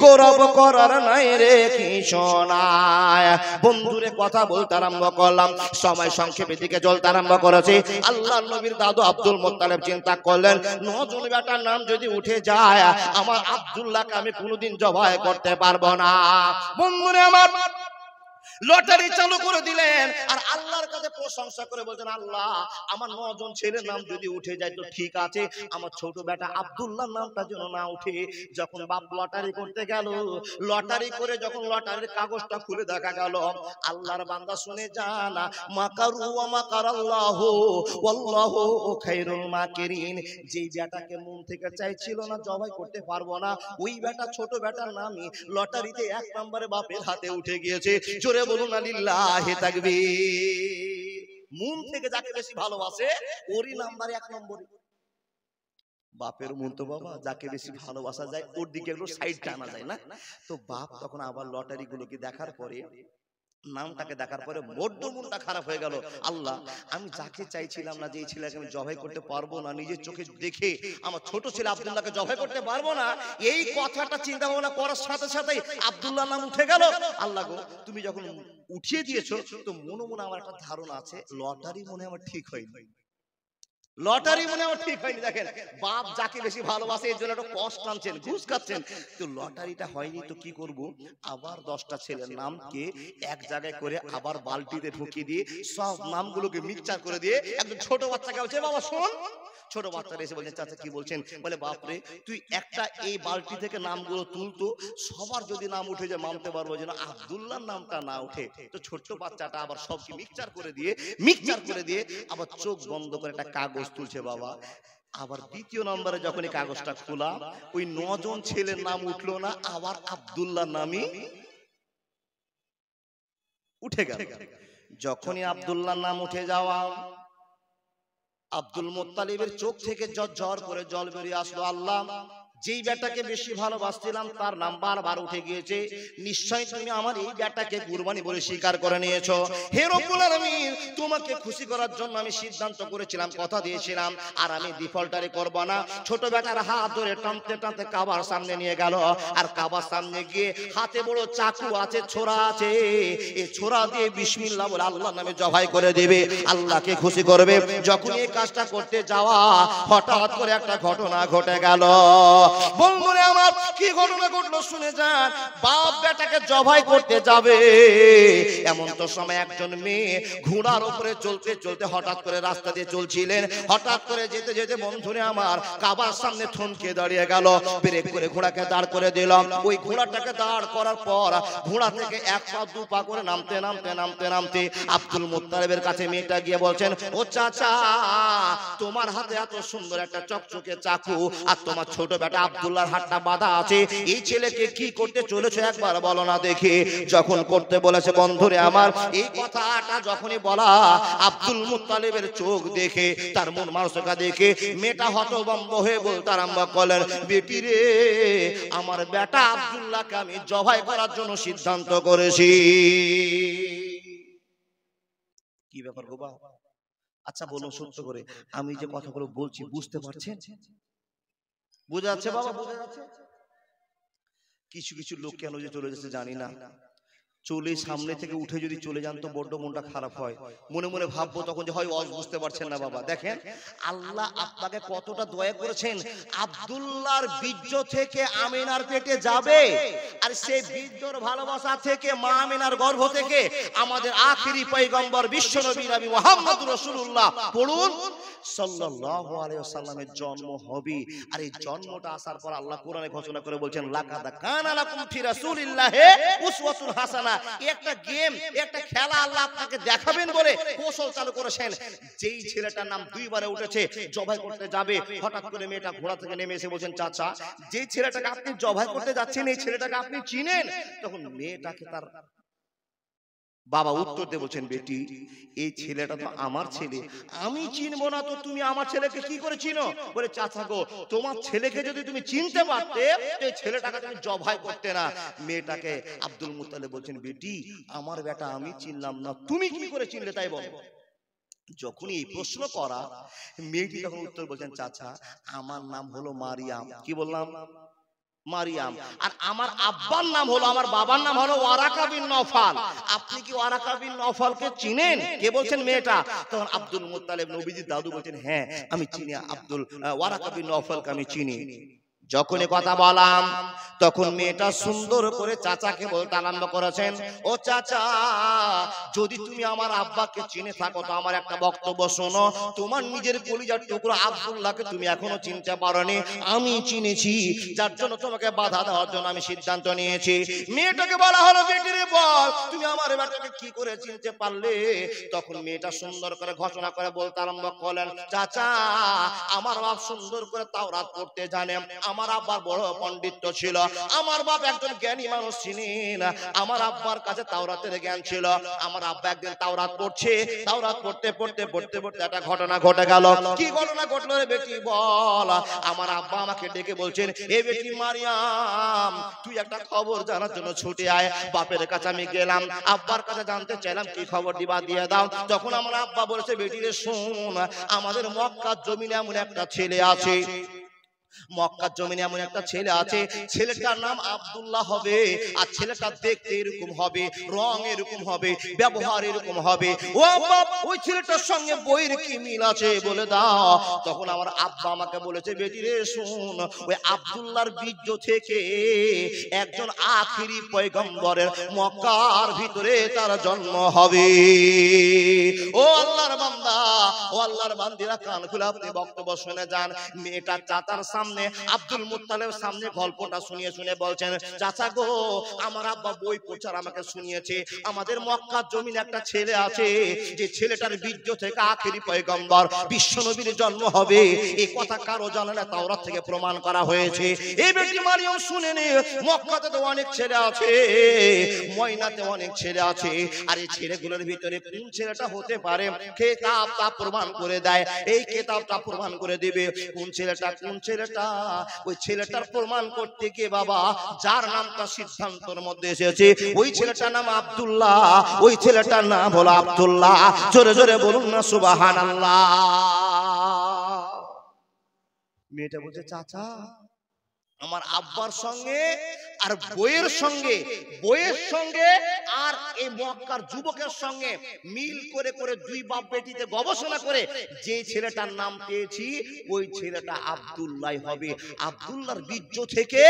Speaker 1: গৌরব করার নাই রে কিছু নাই। বন্ধুরে কথা বলতে আরম্ভ করলাম, সময় সংক্ষেপের দিকে চলতে আরম্ভ করেছে। আল্লাহ নবীর দাদু আব্দুল মুত্তালিব চিন্তা করলেন, 9 জন বেটার নাম যদি উঠে যায়, আমার আব্দুল্লাহকে আমি কোনোদিন জবাই করতে পারবো না। বন্ধুরে আমার, লটারি চালু করে দিলেন আর আল্লাহর কাছে প্রশংসা করে বলছেন, আল্লাহ আমার 9 জন ছেলের নাম যদি উঠে যায় তো ঠিক আছে, আমার ছোট বেটা আব্দুল্লাহর নামটা যেন না উঠে। যখন বাপ লটারি করতে গেল, লটারি করে যখন লটারির কাগজটা খুলে দেখা গেল, আল্লাহর বান্দা শুনে যান, মাকারু ওয়া মাকারাল্লাহু ওয়াল্লাহু খায়রুল মাকিরিন। যেই বেটাকে মন থেকে চাইছিল না জবাই করতে পারবো না, ওই বেটা, ছোট বেটার নামই লটারিতে 1 নম্বরে বাপের হাতে উঠে গিয়েছে। জোরে বলুন আলিল্লাহি তাকবীর। মন থেকে যাকে বেশি ভালোবাসে ওরই নাম্বার 1 নম্বরে। বাপের মন তো বাবা, যাকে বেশি ভালোবাসা যায় ওর দিকে একটু সাইড টানা যায় না। তো বাপ তখন আবার লটারি গুলোকে দেখার পরে, নামটাকে দেখার পরে বড্ড মনটা খারাপ হয়ে গেল। আল্লাহ আমি যাকে চাইছিলাম না, যে ছেলেকে আমি জবাই করতে পারবো না, নিজের চোখে দেখে আমার ছোট ছেলে আব্দুল্লাহকে জবাই করতে পারবো না, এই কথাটা চিন্তা ভাবনা করার সাথে সাথে আব্দুল্লাহ নাম উঠে গেল। আল্লাহ গো, তুমি যখন উঠিয়ে দিয়েছো তো মনে মনে আমার একটা ধারণা আছে, লটারি মনে আমার ঠিক হয়নি, লটারি মনে আমার ঠিক হয়নি। দেখেন বাপ যাকে বেশি ভালোবাসে এর জন্য একটা কষ্ট আনছেন, ঘুষ খাচ্ছেন, তো লটারিটা হয়নি তো কি করব? আবার 10টা ছেলের নামকে এক জায়গায় করে আবার বালতিতে ঢুকিয়ে দিয়ে সব নামগুলোকে মিক্সচার করে দিয়ে একদম ছোট বাচ্চাকে বলছে, বাবা শোন, ছোট বাচ্চারা এসে বলছেন চাচা কি বলছেন? বলে বাপরে তুই একটা এই বালতি থেকে নামগুলো তুলতো, সবার যদি নাম উঠে যায় মানতে পারবো, যেন আব্দুল্লাহর নামটা না উঠে। তো ছোট্ট বাচ্চাটা আবার সবকে মিক্সচার করে দিয়ে আবার চোখ বন্ধ করে একটা কাগজ তুলছে বাবা। আবার দ্বিতীয় নম্বরে যখন এই কাগজটা খোলা, ওই 9 জন ছেলের নাম উঠলো না, আবার আব্দুল্লাহর নামই উঠে গেল। যখনই আব্দুল্লাহর নাম উঠে যাওয়া, আব্দুল মুত্তালিবের চোখ থেকে ঝরঝর করে জল বেরিয়ে আসলো। আল্লাহ, যেই বেটাকে বেশি ভালোবাসছিলাম তার নাম বারবার উঠে গিয়েছে, নিশ্চয় তুমি আমার এই বেটাকে কুরবানি বলে স্বীকার করে নিয়েছো। হে রব্বুল আলামিন, তোমাকে খুশি করার জন্য আমি সিদ্ধান্ত করেছিলাম, কথা দিয়েছিলাম, আর আমি ডিফল্টারি করব না। ছোট বেটার হাত ধরে টানতে টানতে কাবার সামনে নিয়ে গেল, আর কাবার সামনে গিয়ে হাতে বড় চাকু আছে, ছোরা আছে, এই ছোরা দিয়ে বিসমিল্লাহ বলে আল্লাহর নামে জবাই করে দেবে, আল্লাহকে খুশি করবে। যখন এই কাজটা করতে যাওয়া, হঠাৎ করে একটা ঘটনা ঘটে গেল। বন্ধুরে আমার, কি ঘটনা ঘটলো শুনে যান। বাপ বেটাকে জবাই করতে যাবে, এমন তো সময় একজন মেয়ে ঘোড়ার উপরে চলতে চলতে হঠাৎ করে রাস্তা দিয়ে চলছিলেন। হঠাৎ করে যেতে যেতে বন্ধুরে আমার কাবার সামনে থমকে দাঁড়িয়ে গেল। ব্রেক করে ঘোড়াকে দাঁড় করে দিলাম। ওই ঘোড়াটাকে দাঁড় করার পর ঘোড়া থেকে 1 পা 2 পা করে নামতে নামতে নামতে নামতে আব্দুল মুত্তালিবের কাছে মেয়েটা গিয়ে বলছেন, ও চাচা, তোমার হাতে এত সুন্দর একটা চকচকে চাকু, আর তোমার ছোট বেটা আব্দুল্লাহর হাতটা বাঁধা আছে, এই ছেলেকে কি করতে চলেছে একবার বলো না দেখি। যখন করতে বলেছে বন্ধুরে আমার, এই কথাটা যখনই বলা, আব্দুল মুত্তালিবের চোখ দেখে, তার মন মানসিকতা দেখে মেয়েটা হতভম্ব হয়ে বলতে আরম্ভ করলেন, বেটি রে, আমার বেটা আব্দুল্লাহকে আমি জবাই করার জন্য সিদ্ধান্ত করেছি। কি ব্যাপার গো বাবা? আচ্ছা বলুন সত্য করে, আমি যে কথাগুলো বলছি বুঝতে পারছেন? বুঝা যাচ্ছে বাবা? বুঝা যাচ্ছে? কিছু কিছু লোক কেন যে চলে যাচ্ছে জানি না, চলে সামনে থেকে উঠে যদি চলে যান তো বড্ড মনটা খারাপ হয়। মনে মনে ভাববো তখন যে হয় বুঝতে পারছেন না বাবা। দেখেন আল্লাহ আপনাকে কতটা দয়া করেছেন। আব্দুল্লাহর বীর্য থেকে আমিনার পেটে যাবে, আর সেই বীর্যর ভালোবাসা থেকে মা আমিনার গর্ভ থেকে আমাদের আখিরি পয়গম্বর বিশ্বনবী নবী মুহাম্মদ রাসূলুল্লাহ পড়ুন সাল্লাল্লাহু আলাইহি ওয়াসাল্লামের জন্ম হবে। আর এই জন্মটা আসার পর আল্লাহ কোরআনে ঘোষণা করে বলছেন, লাকাদ কানা লাকুম ফি রাসূলিল্লাহি উসওয়াতুন হাসানাহ। একটা গেম, একটা খেলা আল্লাহ আপনাকে দেখাবেন বলে কৌশল চালু করেছেন। যেই ছেলেটার নাম 2 বারে উঠেছে, জবাই করতে যাবে, হঠাৎ করে মেয়েটা ঘোড়া থেকে নেমে এসে বলছেন, চাচা, যেই ছেলেটাকে আপনি জবাই করতে যাচ্ছেন এই ছেলেটাকে আপনি চিনেন? তখন মেয়েটাকে তার বাবা উত্তর দিয়ে বলছেন, বেটি, এই ছেলেটা তো আমার ছেলে, আমি চিনবো না তো তুমি আমার ছেলেকে কি করে চিনো? বলে, চাচা গো, তোমার ছেলেকে যদি তুমি চিনতে পারতে তো এই ছেলেটাকে তুমি জবাই করতে না। মেয়েটাকে আব্দুল মুত্তালিব বলছেন, বেটি, আমার বেটা আমি চিনলাম না, তুমি কি করে চিনলে তাই বলো। যখনই এই প্রশ্ন করা, মেয়েটি তখন উত্তর বলছেন, চাচা, আমার নাম হলো মারিয়াম। কি বললাম? মারিয়াম। আর আমার আব্বার নাম হলো, আমার বাবার নাম হলো ওয়ারাকা বিন নওফাল। আপনি কি ওয়ারাকা বিন নওফালকে চিনেন? কে বলছেন? মেয়েটা। তখন আব্দুল মুত্তালিব নবীজির দাদু বলছেন, হ্যাঁ আমি চিনি, ওয়ারাকা বিন নওফালকে আমি চিনি। যখনই কথা বললাম তখন মেয়েটা সুন্দর করে চাচাকে বলতে আরম্ভ করেছেন, ও চাচা, যদি তুমি আমার আব্বাকে চিনে থাকো তো আমার একটা বক্তব্য শোনো। তোমার নিজের কলিজার টুকরো আব্দুল্লাহকে তুমি এখনো চিনতে পারোনি, আমি চিনেছি, যার জন্য তোমাকে বাধা দেওয়ার জন্য আমি সিদ্ধান্ত নিয়েছি। মেয়েটাকে বলা হলো, বেটি রে বল, তুমি আমার বেটাকে কি করে চিনতে পারলে? তখন মেয়েটা সুন্দর করে ঘোষণা করে বলতে আরম্ভ করলেন, চাচা, আমার বাপ সুন্দর করে তাওরাত পড়তে জানে, আমার আব্বার বড় পণ্ডিত্য ছিল, আমার বাপ একজন জ্ঞানী মানুষ ছিলেন, আমার আব্বার কাছে তাওরাতের জ্ঞান ছিল। আমার আব্বা একদিন তাওরাত পড়ছে, তাওরাত পড়তে পড়তে পড়তে পড়তে একটা ঘটনা ঘটে গেল। কি ঘটনা ঘটলো রে বেটি বল? আমার আব্বা আমাকে ডেকে বলছেন, এ বেটি মারিয়াম, তুই একটা খবর জানার জন্য ছুটে আয়। বাপের কাছে আমি গেলাম, আব্বার কাছে জানতে চাইলাম কি খবর দিবা, দিয়ে দাও। তখন আমার আব্বা বলেছে, বেটি রে শোন, আমাদের মক্কার জমিনে এমন একটা ছেলে আছে, মক্কার জমিনে এমন একটা ছেলে আছে, ছেলেটার নাম আব্দুল্লাহ হবে, আর ছেলেটা দেখতে এরকম হবে, রং এরকম হবে, ব্যবহার এরকম হবে। ও বাপ, ওই ছেলেটার সঙ্গে বইয়ের কি মিল আছে বলে দাও। তখন আমার আব্বা আমাকে বলেছে, বেটি রে শোন, ওই আব্দুল্লাহর বীর্য থেকে একজন আখিরি পয়গম্বরের মক্কার ভিতরে তার জন্ম হবে। ও আল্লাহর বান্দা, ও আল্লাহর বান্দিরা কান খুলে আপনি বক্তব্য শুনে যান। মেয়েটা চাচার সামনে আব্দুল মুত্তালিবের সামনে গল্পটা শুনিয়ে শুনে বলছেন, চাচা গো আমার আব্বা বই পড়ছে আর আমাকে শুনিয়েছে আমাদের মক্কার জমিনে একটা ছেলে আছে, যে ছেলেটার বীর্য থেকে আখেরি পয়গম্বর বিশ্বনবীর জন্ম হবে। এই কথা কারো জানে না, তাওরাত থেকে প্রমাণ করা হয়েছে। এই বেটি মারিয়াম শুনে নে, মক্কাতে তো অনেক ছেলে আছে, ময়নাতে অনেক ছেলে আছে, আর এই ছেলেগুলোর ভিতরে কোন ছেলেটা হতে পারে কিতাবটা প্রমাণ করে দেয়। এই কিতাবটা প্রমাণ করে দিবে কোন ছেলেটা কোন ছেলেটা। ওই ছেলেটার প্রমাণ করতে গিয়ে বাবা যার নামটা সিদ্ধান্তের মধ্যে এসেছে ওই ছেলেটার নাম আব্দুল্লাহ, ওই ছেলেটার নাম হলো আব্দুল্লাহ। জোরে জোরে বলুন না সুবহানাল্লাহ। মেয়েটা বলছে, চাচা আমার আব্বার সঙ্গে আর বইয়ের সঙ্গে আর এই মক্কার যুবকের সঙ্গে মিল করে করে দুই বাপ বেটিতে গবেষণা করে যে ছেলেটার নাম পেয়েছি ওই ছেলেটা আব্দুল্লাহ হবে। আব্দুল্লাহর বীর্য থেকে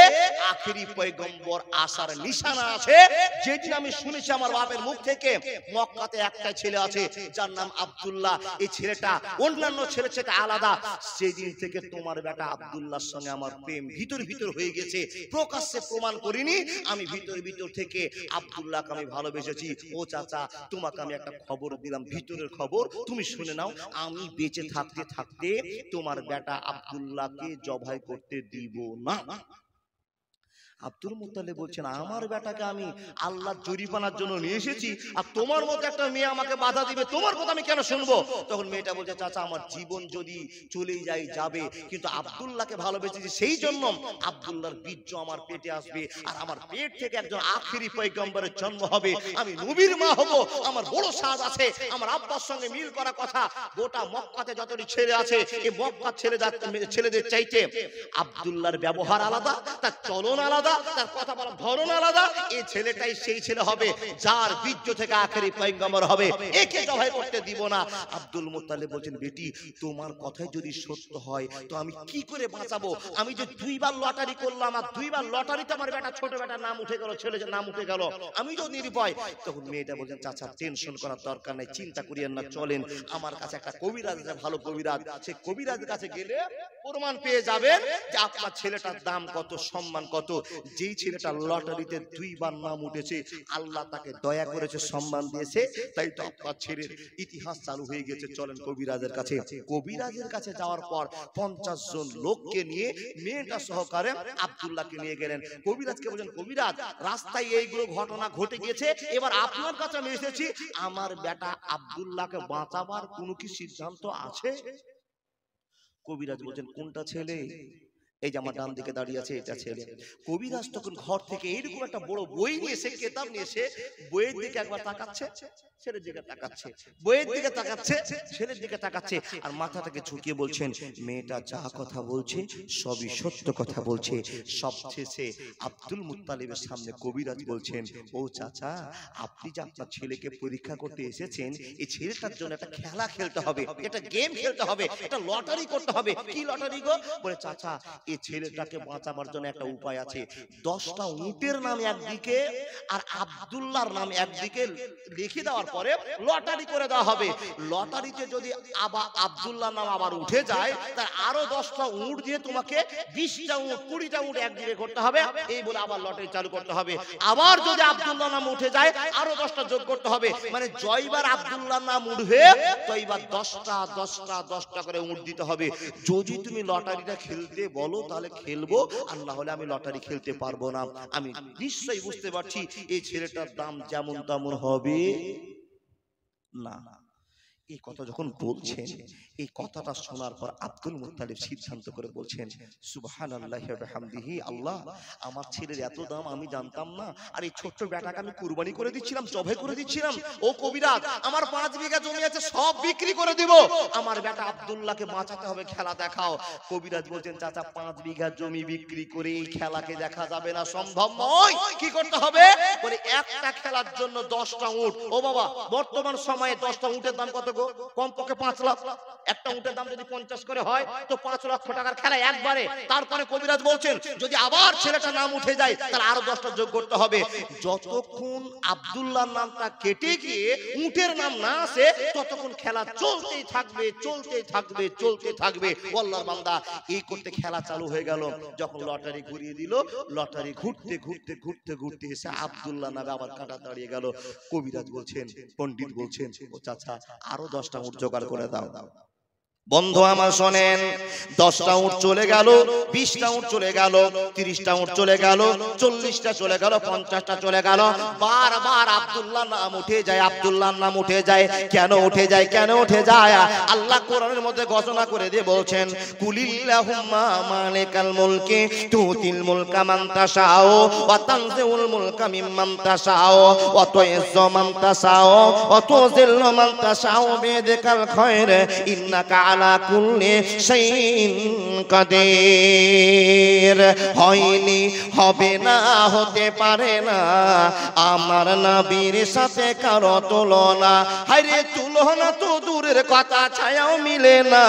Speaker 1: আখেরি পয়গম্বর আসার নিশানা আছে। যেদিন আমি শুনেছি আমার বাপের মুখ থেকে মক্কাতে একটা ছেলে আছে যার নাম আব্দুল্লাহ, এই ছেলেটা অন্যান্য ছেলে থেকে আলাদা, সেদিন থেকে তোমার বেটা আব্দুল্লাহর সঙ্গে আমার প্রেম ভিতর হয়ে গেছে। প্রকাশ্যে প্রমাণ করিনি, আমি ভিতর থেকে আব্দুল্লাহকে আমি ভালোবেসেছি। ও চাচা তোমাকে আমি একটা খবর দিলাম, ভিতরের খবর, তুমি শুনে নাও। আমি বেঁচে থাকতে থাকতে তোমার বেটা আব্দুল্লাহকে জবাই করতে দিব না। আব্দুল মুত্তালিব বলছেন, আমার বেটাকে আমি আল্লাহর জরিমানার জন্য নিয়ে এসেছি, আর তোমার মতো একটা মেয়ে আমাকে বাধা দিবে, তোমার কথা আমি কেন শুনবো? তখন মেয়েটা বলছে, চাচা আমার জীবন যদি চলে যায় যাবে, কিন্তু আব্দুল্লাহকে ভালোবেসেছি, সেই জন্য আব্দুল্লাহর বীর্য আমার পেটে আসবে, আর আমার পেট থেকে একজন আখেরি পয়গম্বরের জন্ম হবে, আমি নবীর মা হব। আমার বড় সাজ আছে, আমার আব্বার সঙ্গে মিল করা কথা। গোটা মক্কাতে যতটি ছেলে আছে, এই মক্কার ছেলেদের চাইতে আব্দুল্লাহর ব্যবহার আলাদা, তার চলন আলাদা, তার কথা বলার ধরন আলাদা। এই ছেলেটাই সেই ছেলে হবে যার বীর্য থেকে আখেরি পয়গম্বর হবে, একে জবাই করতে দিব না। আব্দুল মুত্তালিব বলছেন, বেটি তোমার কথাই যদি সত্য হয় তো আমি কি করে বাঁচাবো? আমি যে দুইবার লটারি করলাম, আর দুইবার লটারিতে আমার বেটা ছোট বেটার নাম উঠে গেল, ছেলের নাম উঠে গেল, আমি তো নির্ভয়। তখন মেয়েটা বলছেন, চাচা টেনশন করার দরকার নাই, চিন্তা করিয়েন না, চলেন আমার কাছে একটা কবিরাজ আছে, ভালো কবিরাজ, সে কবিরাজের কাছে গেলে প্রমাণ পেয়ে যাবেন যে আপনার ছেলেটার দাম কত, সম্মান কত। যেই ছেলেটা লটারিতে দুইবার নাম উঠেছে, আল্লাহ তাকে দয়া করেছে, সম্মান দিয়েছে, তাই তো আপনার ছেলের ইতিহাস চালু হয়ে গেছে। চলেন কবিরাজের কাছে। কবিরাজের কাছে যাওয়ার পর 50 জন লোককে নিয়ে মেয়েটা সহকারে আব্দুল্লাহকে নিয়ে গেলেন। কবিরাজকে বললেন, কবিরাজ রাস্তায় এইগুলো ঘটনা ঘটে গেছে, এবার আপনার কাছে আমি এসেছি, আমার বেটা আব্দুল্লাহকে বাঁচাবার কোনো কি সিদ্ধান্ত আছে? কবিরাজ বলছেন, কোনটা ছেলে? এই যে আমার ডান দিকে দাঁড়িয়ে আছে এটা ছেলে। কবিরাজ তখন ঘর থেকে এইরকম একটা বড় বই নিয়ে এসে, কেতাব নিয়ে এসে বইয়ের দিকে একবার তাকাচ্ছে, ছেলের দিকে তাকাচ্ছে, বইয়ের দিকে তাকাচ্ছে, ছেলের দিকে তাকাচ্ছে, আর মাথাটাকে ঝুঁকিয়ে বলছেন, মেয়েটা যা কথা বলছে সবই সত্য কথা বলছে। সবশেষে আব্দুল মুত্তালিবের সামনে কবিরাজ বলছেন, ও চাচা আপনি যে আপনার ছেলেকে পরীক্ষা করতে এসেছেন, এই ছেলেটার জন্য একটা খেলা খেলতে হবে, একটা গেম খেলতে হবে, একটা লটারি করতে হবে। কি লটারি গো? বলে, চাচা এই ছেলেটাকে বাঁচাবার জন্য একটা উপায় আছে। 10টা উটের নাম একদিকে আর আব্দুল্লাহর নাম একদিকে লিখে দেওয়ার পরে লটারি করে দেওয়া হবে। লটারিতে যদি আবার আব্দুল্লাহর নাম আবার উঠে যায়, তার আরো 10টা উট দিয়ে তোমাকে 20টা উট, 20টা উট একদিকে করতে হবে, এই বলে আবার লটারি চালু করতে হবে। আবার যদি আব্দুল্লাহর নাম উঠে যায়, আরো 10টা যোগ করতে হবে। মানে জয়বার আব্দুল্লাহর নাম উঠবে তো এবার 10টা করে উট দিতে হবে। যদি তুমি লটারিটা খেলতে বলো তাহলে খেলবো, আর না হলে আমি লটারি খেলতে পারবো না। আমি নিশ্চয়ই বুঝতে পারছি এই ছেলেটার দাম যেমন তেমন হবে না। এই কথা যখন বলছেন, এই কথাটা শোনার পর আব্দুল মুত্তালিব সিদ্ধান্ত করে বলছেন, সুবহানাল্লাহি ওয়া বিহামদিহি, আল্লাহ আমার ছেলের এত দাম আমি জানতাম না, আর এই ছোট্ট বেটাকে আমি কুরবানি করে দিচ্ছিলাম, জবাই করে দিচ্ছিলাম। ও কবিরাজ আমার 5 বিঘা জমি আছে, সব বিক্রি করে দিব, আমার বেটা আব্দুল্লাহকে বাঁচাতে হবে, খেলা দেখাও। কবিরাজ বলছেন, চাচা 5 বিঘা জমি বিক্রি করে এই খেলাকে দেখা যাবে না, সম্ভব নয়। কি করতে হবে? বলে একটা খেলার জন্য 10টা উট। ও বাবা বর্তমান সময়ে 10টা উটের দাম কত গো? কমপক্ষে 5 লাখ। একটা উটের দাম যদি 50 করে হয় তো 5 লক্ষ টাকার খেলা একবারে। তারপরে কবিরাজ বলছেন যদি আবার ছেলেটার নাম উঠে যায় তাহলে আরো 10টা যোগ করতে হবে। যতক্ষণ আব্দুল্লাহর নামটা কেটে গিয়ে উটের নাম না আসে ততক্ষণ খেলা চলতেই থাকবে, চলতেই থাকবে, চলতে থাকবে। আল্লাহর বান্দা এই করতে খেলা চালু হয়ে গেল। যখন লটারি ঘুরিয়ে দিল, লটারি ঘুরতে ঘুরতে ঘুরতে ঘুরতে এসে আব্দুল্লাহ নামে আবার কাটা দাঁড়িয়ে গেল। কবিরাজ বলছেন, পণ্ডিত বলছেন, ও চাচা আরো 10টা উট জোগাড় করে দাও। বন্ধু আমার শোনেন, 10টা উট চলে গেল, 20টা উট চলে গেল, 30টা উট চলে গেল, 40টা চলে গেল, 50টা চলে গেল। বারবার আব্দুল্লাহ নাম উঠে যায়, আব্দুল্লাহর নাম উঠে যায়। কেন উঠে যায়, কেন উঠে যায়? আল্লাহ কোরআনের মধ্যে ঘোষণা করে দিয়ে বলছেন, কুলিল্লাহুম্মা মালিকাল মুলকি তুতিল মুলকা মান তাশাউ ওয়া তানজিউল মুলকা মিম্মান তাশাউ ওয়া তুইজ্জু মান তাশাউ ওয়া তুযিল্লু মান তাশাউ বিয়াদিকাল খায়র ইন্নাকা কুল্লি শাইইন কাদির। হয়নি, হবে না, হতে পারে না আমার নবীর সাথে কারো তুলনা। হায়রে তুলনা তো দূরের কথা, ছায়াও মিলে না।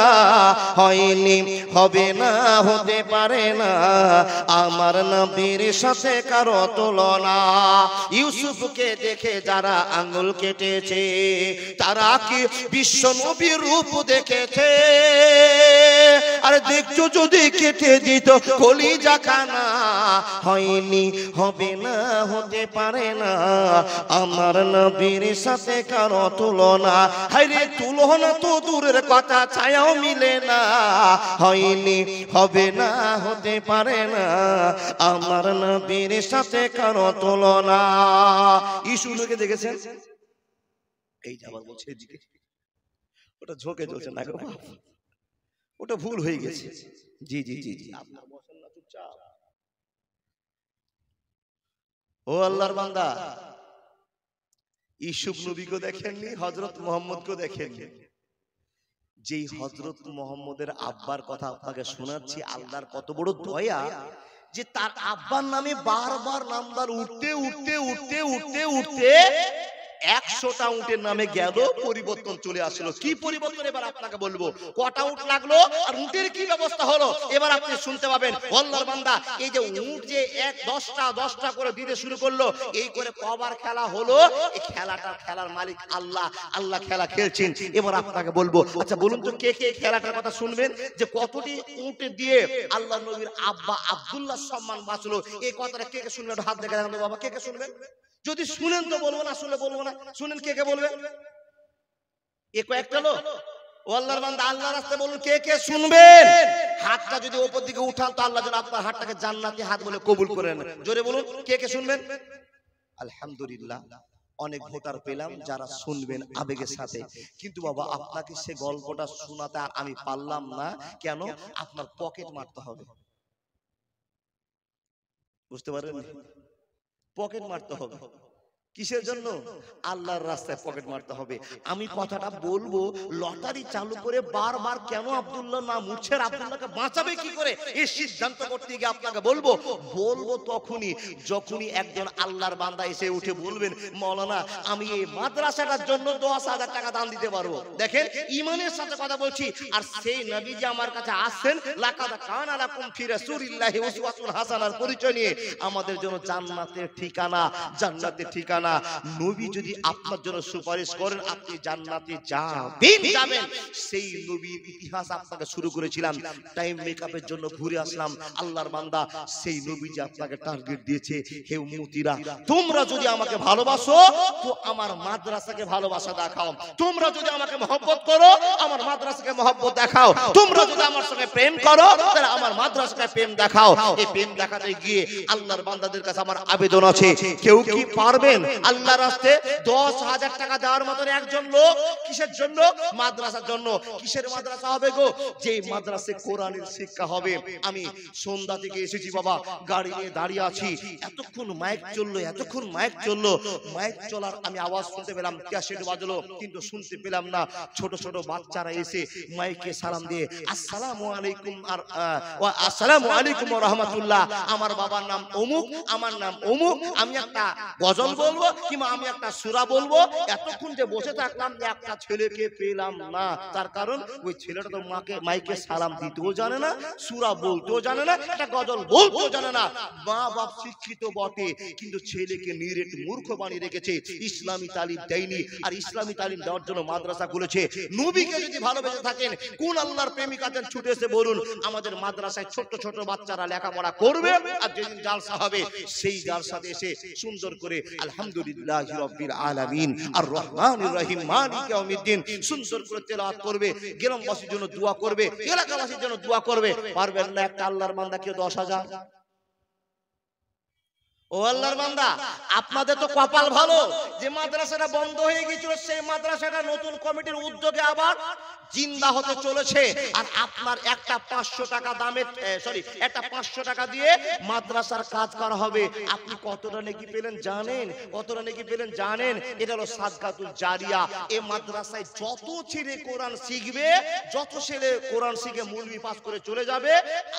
Speaker 1: হয়নি, হবে না, হতে পারে না আমার নবীর সাথে কারো তুলনা। ইউসুফকে দেখে যারা আঙ্গুল কেটেছে তারা কি বিশ্ব নবীর রূপ দেখেছে? আরে দেখছো যদি কেটে দিত কলিজা খানা। হয়নি, হবে না, হতে পারে না আমার নবীর সাথে কারো তুলনা। হায়রে তুলনা তো দূরের কথা, ছায়াও মিলে না। হয়নি, হবে না, হতে পারে না আমার নবীর সাথে কারো তুলনা। ইসুকে দেখেছেন? এই যে আবার বলছে এদিকে, ওটা ঝোঁকে চলছে না গো, ওটা ভুল হয়ে গেছে। জি জি জি জি, আপনার বসেন না চুপচাপ। ও আল্লাহর বান্দা, ইউসুফ নবীকে দেখেননি, হযরত মুহাম্মদকে দেখেননি। যেই হযরত মুহাম্মদের আব্বার কথা আপনাকে শোনাচ্ছি, আল্লাহর কত বড় দয়া যে তার আব্বার নামে বারবার নামদার উঠতে উঠতে উঠতে উঠতে উঠতে 100টা উটের নামে গেল, পরিবর্তন চলে আসলো। কি পরিবর্তন এবার আপনাকে বলবো। কটা উট লাগলো আর উটের কি ব্যবস্থা হলো এবার আপনি শুনতে পাবেন। আল্লাহর বান্দা, এই যে উট যে 10টা করে দিতে শুরু করলো, এই করে কবার খেলা হলো? এই খেলার মালিক আল্লাহ। আল্লাহ খেলা খেলছেন। এবার আপনাকে বলবো, আচ্ছা বলুন তো কে কে খেলাটার কথা শুনবেন? যে কতটি উট দিয়ে আল্লাহ নবীর আব্বা আব্দুল্লাহ সম্মান বাঁচলো, এই কথাটা কে কে শুনবেন? হাত দেখে দেখান বাবা, কে কে শুনবেন? যদি শুনেন তো বলবো, না শুনলে বলবো না। শুনেন, কে কে বলবেন? এ কয়েকটা লোক। ও আল্লাহর বান্দা, আল্লাহর রাস্তায় বলুন কে কে শুনবেন। হাতটা যদি উপর দিকে উঠান তো আল্লাহ যেন আপনার হাতটাকে জান্নাতি হাত বলে কবুল করে নেন। জোরে বলুন কে কে শুনবেন। আলহামদুলিল্লাহ, অনেক ভোটার পেলাম যারা শুনবেন আবেগের সাথে। কিন্তু বাবা আপনাকে সে গল্পটা শোনাতে আর আমি পারলাম না। কেন? আপনার পকেট মারতে হবে। বুঝতে পারেন? পকেট মারতে হবে। কিসের জন্য? আল্লাহর রাস্তায় পকেট মারতে হবে। আমি কথাটা বলবো, লটারি চালু করে বারবার কেন আব্দুল্লাহ নাম উঠছে, আব্দুল্লাহকে বাঁচাবে কি করে, এই সিদ্ধান্ত করতে গিয়ে আপনাকে বলবো তখনই যখনই একজন আল্লাহর বান্দা এসে উঠে বলবেন, মাওলানা আমি এই মাদ্রাসাটার জন্য 10,000 টাকা দান দিতে পারবো। দেখেন ঈমানের সাথে কথা বলছি। আর সেই নবী যে আমার কাছে আসছেন, লাকাদ কানা লাকুম ফি রাসূলিল্লাহি উসওয়াতুন হাসানার পরিচয় নিয়ে আমাদের জন্য জান্নাতের ঠিকানা, জান্নাতের ঠিকানা। নবী যদি আপনার জন্য সুপারিশ করেন আপনি জান্নাতে যাবেন। সেই নবীর ইতিহাস আপনাকে শুরু করেছিলাম, টাইম মেকআপের জন্য ঘুরে আসলাম। আল্লাহর বান্দা, সেই নবী যে আপনাকে টার্গেট দিয়েছে, হে উম্মতিরা তোমরা যদি আমাকে ভালোবাসো তো আমার মাদ্রাসাকে ভালোবাসা দেখাও। তোমরা যদি আমাকে মহব্বত করো আমার মাদ্রাসাকে মহব্বত দেখাও। তোমরা যদি আমার সঙ্গে প্রেম করো তাহলে আমার মাদ্রাসাকে প্রেম দেখাও। এই প্রেম দেখাতে গিয়ে আল্লাহর বান্দাদের কাছে আমার আবেদন আছে, কেউ কি পারবেন আল্লাহর রাস্তায় 10,000 টাকা দেওয়ার মতন একজন লোক? কিসের জন্য? মাদ্রাসার জন্য। কিসের মাদ্রাসা হবে গো? যে মাদ্রাসায় কোরআনের শিক্ষা হবে। আমি সন্ধ্যা থেকে এসেছি বাবা, গাড়ি নিয়ে দাঁড়িয়ে আছি, এতক্ষণ মাইক চললো, মাইক চলার আমি আওয়াজ শুনতে পেলাম, ক্যাসেট বাজলো, কিন্তু শুনতে পেলাম না। ছোট ছোট বাচ্চারা এসে মাইকে সালাম দিয়ে আসসালামু আলাইকুম আসসালামু আলাইকুম ওয়া রাহমাতুল্লাহ, আমার বাবার নাম অমুক, আমার নাম অমুক, আমি একটা গজল বলবো বলবো কিংবা আমি একটা সূরা বলবো, এতক্ষণ যে বসে থাকলাম একটা ছেলেকে পেলাম না। তার কারণ ওই ছেলেটা তো মাইকে সালাম দিতেও জানে না, সূরা বলতেও জানে না, একটা গজল বলতেও জানে না। মা বাপ শিক্ষিত বটে, কিন্তু ছেলেকে নিরেট মূর্খ বানিয়ে রেখেছে, ইসলামী তালিম দেয়নি। আর ইসলামী তালিম দেওয়ার জন্য মাদ্রাসা খুলেছে। নবীকে যদি ভালোবেসে থাকেন, কোন আল্লাহর প্রেমিক আছেন ছুটে এসে বলুন, আমাদের মাদ্রাসায় ছোট ছোট বাচ্চারা লেখাপড়া করবে, আর যেদিন জালসা হবে সেই জালসাতে এসে সুন্দর করে আলহামদুলিল্লাহি রাব্বিল আলামিন আর রহমানির রহিম মালিকি ইয়াউমিদ্দিন সুন্দর করে তেলাওয়াত করবে, গ্রামবাসীর জন্য দোয়া করবে, এলাকাবাসীর জন্য দোয়া করবে। পারবেন না একটা আল্লাহর বান্দাকে 10,000? ও আল্লাহর বান্দা, আপনাদের তো কপাল ভালো যে মাদ্রাসাটা বন্ধ হয়ে গিয়েছিল, সেই মাদ্রাসাটা নতুন কমিটির উদ্যোগে আবার জিন্দা হতে চলেছে। আর আপনার একটা 500 টাকা দামের একটা 500 টাকা দিয়ে মাদ্রাসার কাজ করা হবে। আপনি কতটা নেকি পেলেন জানেন? কতটা নেকি পেলেন জানেন? এটা হলো সাদকাতুল জারিয়া। এই মাদ্রাসায় যত ছেলে কোরআন শিখবে, যত ছেলে কোরআন শিখে মৌলভী পাস করে চলে যাবে,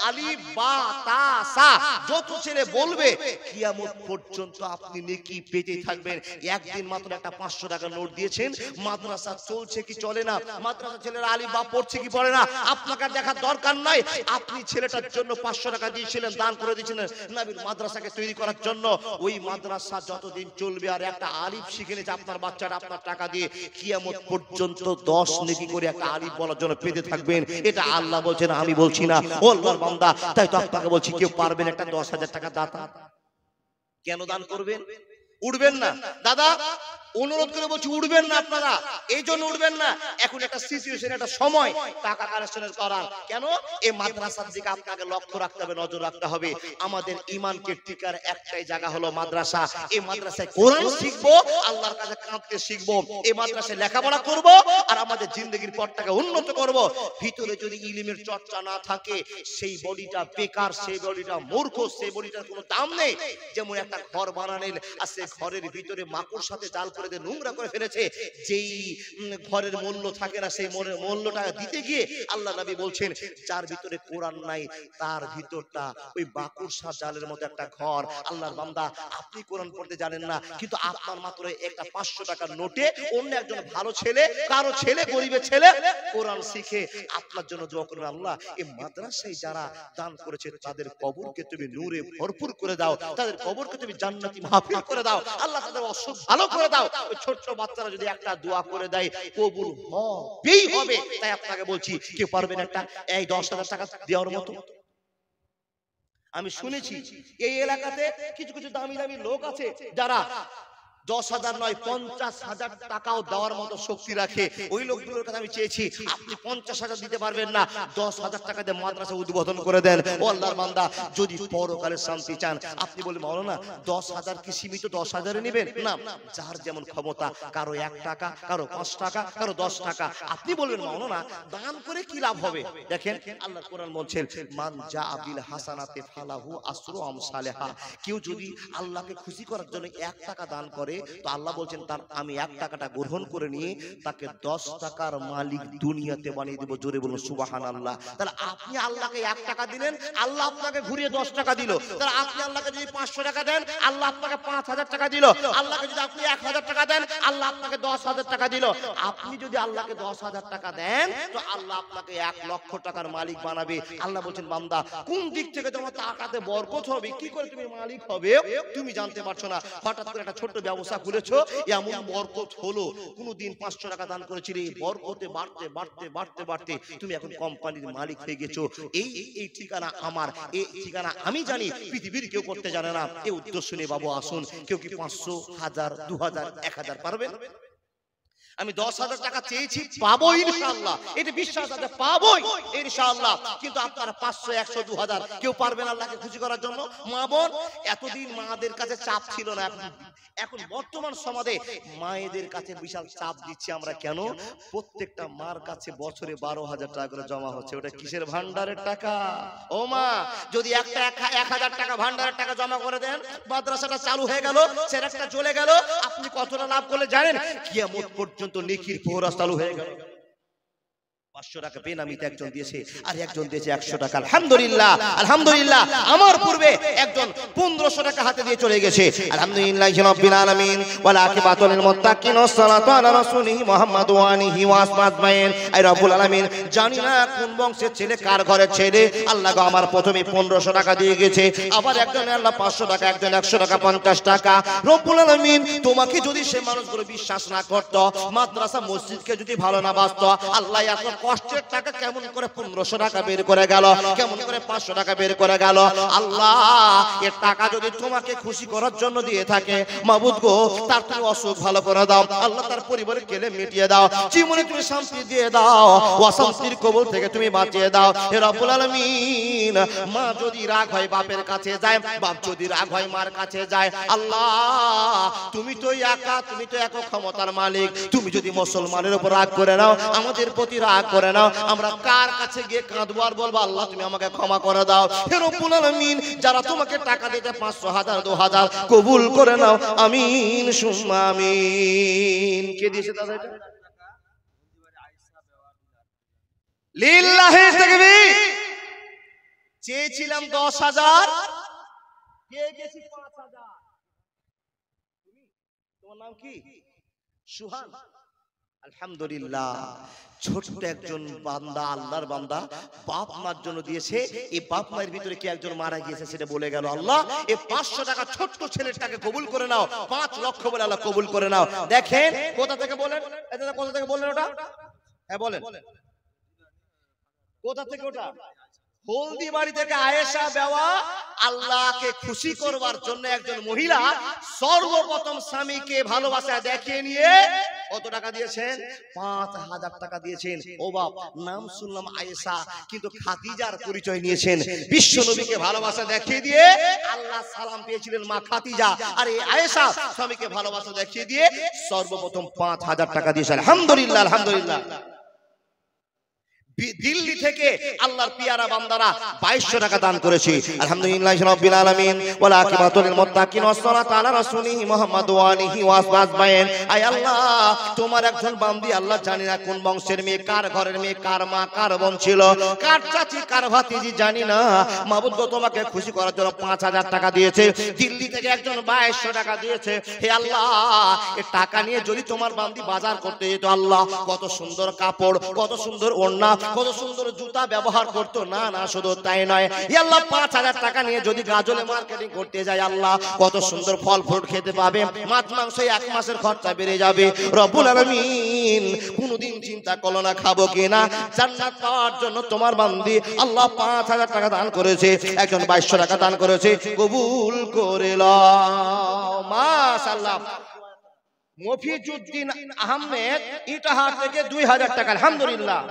Speaker 1: আলিফ বা তা সা যত ছেলে বলবে, কিয়ামত পর্যন্ত আপনি নেকি পেতে থাকবেন। একদিন মাত্র একটা 500 টাকা নোট দিয়েছেন, মাদ্রাসা চলছে কি চলে না, মাদ্রাসা ছেলেরা আলিফ বা পড়ছে কি পড়ে না, আপনাকে দেখার দরকার নাই। আপনি ছেলেটার জন্য 500 টাকা দিয়েছিলেন, দান করে দিয়েছিলেন নবীর মাদ্রাসাকে তৈরি করার জন্য। ওই মাদ্রাসা যতদিন চলবে আর একটা আলিফ শিখে নিয়েছে আপনার বাচ্চাটা আপনার টাকা দিয়ে, কিয়ামত পর্যন্ত 10 নেকি করে একটা আলিফ বলার জন্য পেতে থাকবেন। এটা আল্লাহ বলছেন, আমি বলছি না। ও আল্লাহর বান্দা, তাই তো আপনাকে বলছি, কেউ পারবেন একটা 10,000 টাকা দাতা? কেন দান করবেন? উঠবেন না দাদা, অনুরোধ করে বলছি, উঠবেন না আপনারা। এই জন্য উঠবেন না, এখন একটা সিচুয়েশন, একটা সময় টাকা কালেকশনের করার। কেন? এই মাদ্রাসার দিকে আপনাকে লক্ষ্য রাখতে হবে, নজর রাখতে হবে। আমাদের ঈমানকে টিকার একটাই জায়গা হলো মাদ্রাসা। এই মাদ্রাসায় কোরআন শিখবো, আল্লাহর কাছে কাঁদতে শিখবো, এই মাদ্রাসায় লেখাপড়া করব, আর আমাদের জিন্দগির পথটাকে উন্নত করব। ভিতরে যদি ইলমের চর্চা না থাকে, সেই বডিটা বেকার, সেই বডিটা মূর্খ, সেই বডিটার কোনো দাম নেই। যেমন একটা ঘর বানালেন, আর সেই ঘরের ভিতরে মাকড় সাথে জাল করে দিয়ে নোংরা করে ফেলেছে, যেই ঘরের মূল্য থাকে না, সেই মূল্যটা দিতে গিয়ে আল্লাহ নবী বলছেন, যার ভিতরে কোরআন নাই তার ভিতরটা ওই মাকড়সা জালের মতো একটা ঘর। আল্লাহর বান্দা, আপনি কোরআন পড়তে জানেন না, কিন্তু আপনার মাত্র একটা 500 টাকার নোটে অন্য একজন ভালো ছেলে, কারো ছেলে, গরিবের ছেলে কোরআন শিখে আপনার জন্য দোয়া করবে। আল্লাহ, এই মাদ্রাসায় যারা দান করেছে তাদের কবরকে তুমি নূরে ভরপুর করে দাও, তাদের কবরকে তুমি জান্নাতি মাহফিল করে দাও। আল্লাহ তাদের অসুখ ভালো করে দাও। ওই ছোট্ট বাচ্চারা যদি একটা দোয়া করে দেয়, কবুল হবেই হবে। তাই আপনাকে বলছি, কেউ পারবেন একটা এই 10,000 টাকা দেওয়ার মতো? আমি শুনেছি এই এলাকাতে কিছু কিছু দামি দামি লোক আছে যারা 10,000 নয় 50,000 টাকাও দেওয়ার মতো শক্তি রাখে। ওই লোকগুলোর কথা আমি চেয়েছি, আপনি 50,000 দিতে পারবেন না, 10,000 টাকা দিয়ে মাদ্রাসা উদ্বোধন করে দেন। ও আল্লাহর বান্দা, যদি পরকালে শান্তি চান, আপনি বলবেন মাওলানা 10,000 কি সীমিত 10,000 এ নেবেন? না, যার যেমন ক্ষমতা, কারো 1 টাকা, কারো 5 টাকা, কারো 10 টাকা। আপনি বলবেন মাওলানা দান করে কি লাভ হবে? দেখেন আল্লাহর কোরআন বলছেন, মান জা বিল হাসানাতি ফালাহু আসরু আমসালিহা। কেউ যদি আল্লাহকে খুশি করার জন্য 1 টাকা দান করে, তো আল্লাহ বলছেন, তার আমি 1 টাকাটা গ্রহণ করে নিয়ে তাকে 10 টাকার মালিক দুনিয়াতে বানিয়ে দেব। জোরে বলুন সুবহানাল্লাহ। তাহলে আপনি আল্লাহকে 1 টাকা দিলেন, আল্লাহ আপনাকে ঘুরিয়ে 10 টাকা দিল। তাহলে আপনি আল্লাহকে যদি 500 টাকা দেন, আল্লাহ আপনাকে 5,000 টাকা দিল। আল্লাহকে যদি আপনি 1,000 টাকা দেন, আল্লাহ আপনাকে 10,000 টাকা দিল। আপনি যদি আল্লাহকে 10,000 টাকা দেন, তো আল্লাহ আপনাকে 1 লক্ষ টাকার মালিক বানাবে। আল্লাহ বলছেন, বান্দা কোন দিক থেকে তোমার টাকাতে বরকত হবে, কি করে তুমি মালিক হবে তুমি জানতে পারছো না। হঠাৎ করে একটা ছোট্ট ব্যবসা খুলেছো, এমন বরকত হলো। কোনদিন 500 টাকা দান করেছিলে, এই বরকতে বাড়তে বাড়তে বাড়তে বাড়তে তুমি এখন কোম্পানির মালিক হয়ে গেছো। এই ঠিকানা আমার, এই ঠিকানা আমি জানি, পৃথিবীর কেউ করতে জানে না। এই উদ্দেশ্য নিয়ে বাবু আসুন। কেউ কি 500, 1000, 2000, 1000 পারবেন? আমি 10,000 টাকা চেয়েছি, পাবো ইনশাআল্লাহ, এটা বিশ্বাস আছে, পাবোই ইনশাআল্লাহ। কিন্তু আপনারা 500, 100, 2000 কেউ পারবেন আল্লাহকে খুশি করার জন্য? মা বোন, এতদিন মাদের কাছে চাপ ছিল না, এখন বর্তমান সমাজে মায়েদের কাছে বিশাল চাপ দিচ্ছি আমরা। কেন? প্রত্যেকটা মার কাছে বছরে 12,000 টাকা করে জমা হচ্ছে। ওটা কিসের ভান্ডারের টাকা? ও মা, যদি একটা 1,000 টাকা ভান্ডারের টাকা জমা করে দেন, মাদ্রাসাটা চালু হয়ে গেল, সেরেকটা চলে গেল, আপনি কতটা লাভ করলে জানেন? কিয়ামত পর্যন্ত নেকির প্রহরা চালু হয়ে গেল। 500 টাকা বেনামিতে একজন দিয়েছে, আর একজন দিয়েছে 100 টাকা। আলহামদুলিল্লাহ, আলহামদুলিল্লাহ। আমার পূর্বে একজন 1500 টাকা হাতে দিয়ে চলে গেছে। আলহামদুলিল্লাহি রাব্বিল আলামিন ওয়াল আকিবাতু লিল মুত্তাকিন ওয়াস সালাতু আলা রাসূলিহি মুহাম্মাদ ওয়া আলিহি ওয়া আসহাবিহি আজমাইন। আই রব্বুল আলামিন, জানি না কোন বংশের ছেলে, কার ঘরের ছেলে, আল্লাহ গো আমার প্রথমে 1500 টাকা দিয়ে গেছে, আবার একজন আল্লাহ 500 টাকা, একজন 100 টাকা, 50 টাকা। রব্বুল আলামিন, তোমাকে যদি সে মানুষগুলো বিশ্বাস না করত, মাদ্রাসা মসজিদকে যদি ভালো না বাসতো, আল্লাহ এত কষ্টের টাকা কেমন করে 1500 টাকা বের করে গেল, কেমন করে 500 টাকা বের করে গেল? আল্লাহ, এর টাকা যদি তোমাকে খুশি করার জন্য দিয়ে থাকে, মাবুদ গো, তার তুমি অসুখ ভালো করে দাও আল্লাহ, তার পরিবারের কেলে মিটিয়ে দাও, জীবনে তুমি শান্তি দিয়ে দাও, অশান্তির কবল থেকে তুমি বাঁচিয়ে দাও হে রব্বুল আলামিন। মা যদি রাগ হয় বাপের কাছে যায়, বাপ যদি রাগ হয় মার কাছে যায়, আল্লাহ তুমি তো একা, তুমি তো এক ক্ষমতার মালিক। তুমি যদি মুসলমানের উপর রাগ করে নাও, আমাদের প্রতি রাগ করে নাও, আমরা কার কাছে গিয়ে কাঁদবো আর বলবো আল্লাহ তুমি আমাকে ক্ষমা করে দাও হে রব্বুল আলামিন? যারা তোমাকে টাকা দিতে 500, 1000, 2000 কবুল করে নাও, আমিন সুম্মা আমিন। কে দিয়েছে দাদা এটা? লিল্লাহি তাকবীর। চেয়েছিলাম 10,000, কে গেছি 5,000। তোমার নাম কি? সুহান। আলহামদুলিল্লাহ, ছোট্ট একজন বান্দা, আল্লাহর বান্দা, বাপ মার জন্য দিয়েছে। এই বাপ মায়ের ভিতরে কি একজন মারা গিয়েছে সেটা বলে গেল আল্লাহ, এই 500 টাকা ছোট্ট ছেলেটাকে কবুল করে নাও, 5 লক্ষ বলে আল্লাহ কবুল করে নাও। দেখেন কোথা থেকে বলেন, কোথা থেকে বললেন ওটা? হ্যাঁ বলেন, কোথা থেকে ওটা? হলদিবাড়ি থেকে আয়েশা বেওয়া। আল্লাহকে খুশি করবার জন্য একজন মহিলা সর্বপ্রথম স্বামীকে ভালোবাসা দেখিয়ে নিয়ে কত টাকা দিয়েছেন? 5000 টাকা দিয়েছেন। ও বাপ, নাম শুনলাম আয়েশা, কিন্তু খাদিজার পরিচয় নিয়েছেন। বিশ্ব নবীকে ভালোবাসা দেখিয়ে দিয়ে আল্লাহ সালাম পেয়েছিলেন মা খাদিজা, আর এই আয়েশা স্বামীকে ভালোবাসা দেখিয়ে দিয়ে সর্বপ্রথম 5000 টাকা দিয়েছেন। আলহামদুলিল্লাহ, আলহামদুলিল্লাহ। দিল্লি থেকে আল্লাহর পিয়ারা বান্দারা 2200 টাকা দান করেছে। আলহামদুলিল্লাহি রাব্বিল আলামিন ওয়াল আকিবাতু লিল মুত্তাকিন ওয়াস সালাতু আলা রাসূলিহি মুহাম্মাদ ওয়া আলিহি ওয়া আসহাবিহি আজমাইন। আয় আল্লাহ, তোমার একজন বান্দি, আল্লাহ জানি না কোন বংশের মেয়ে, কার ঘরের মেয়ে, কার মা, কার বোন ছিল, কার চাচি, কার ভাতিজি জানি না, মাবুদ গো তোমাকে খুশি করার জন্য 5000 টাকা দিয়েছে। দিল্লি থেকে একজন 2200 টাকা দিয়েছে। হে আল্লাহ, এই টাকা নিয়ে যদি তোমার বান্দি বাজার করতে যেত, আল্লাহ কত সুন্দর কাপড়, কত সুন্দর ওড়না, কত সুন্দর জুতা ব্যবহার করতো। না না, শুধু তাই নয়, আল্লাহ 5000 টাকা নিয়ে যদি গাজলে মার্কেটিং করতে যায়, আল্লাহ কত সুন্দর ফল ফ্রুট খেতে পাবে, মাছ মাংস 1 মাসের খরচা বেড়ে যাবে। রব্বুল আলামিন কোনদিন চিন্তা করলো না খাবো কিনা? জান্নাত পাওয়ার জন্য তোমার বান্দি আল্লাহ 5000 টাকা দান করেছে, একজন 2200 টাকা দান করেছে, কবুল করে লও মাশাআল্লাহ। মফিজউদ্দিন আহমেদ ইটাহার থেকে 2000 টাকা। আলহামদুলিল্লাহ।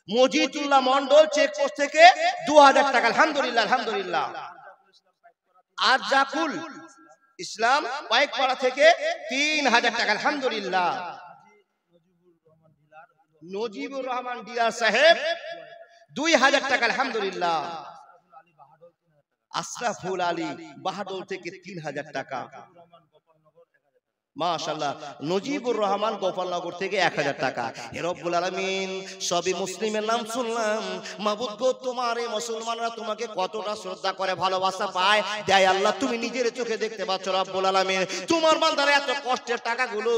Speaker 1: মজিদুল্লাহ মন্ডল চেকপোস্ট থেকে 2000 টাকা। আলহামদুলিল্লাহ, আলহামদুলিল্লাহ। আরজাকুল ইসলাম পাইকপাড়া থেকে 3000 টাকা। আলহামদুলিল্লাহ। নজিবুর রহমান ডিলার সাহেব 2000 টাকা। আলহামদুলিল্লাহ। আশরাফুল আলী বাহাদুর থেকে 3000 টাকা। মাশাআল্লাহ। নজিবুর রহমান গোপালনগর থেকে 1000 টাকা। হে রব্বুল আলামিন, সবই মুসলিমের নাম শুনলাম, মাবুদ গো তোমার এই মুসলমানরা তোমাকে কতটা শ্রদ্ধা করে, ভালোবাসা পায় দেয়, আল্লাহ তুমি নিজের চোখে দেখতে পাচ্ছ। রব্বুল আলামিন, তোমার বান্দারা এত কষ্টের টাকাগুলো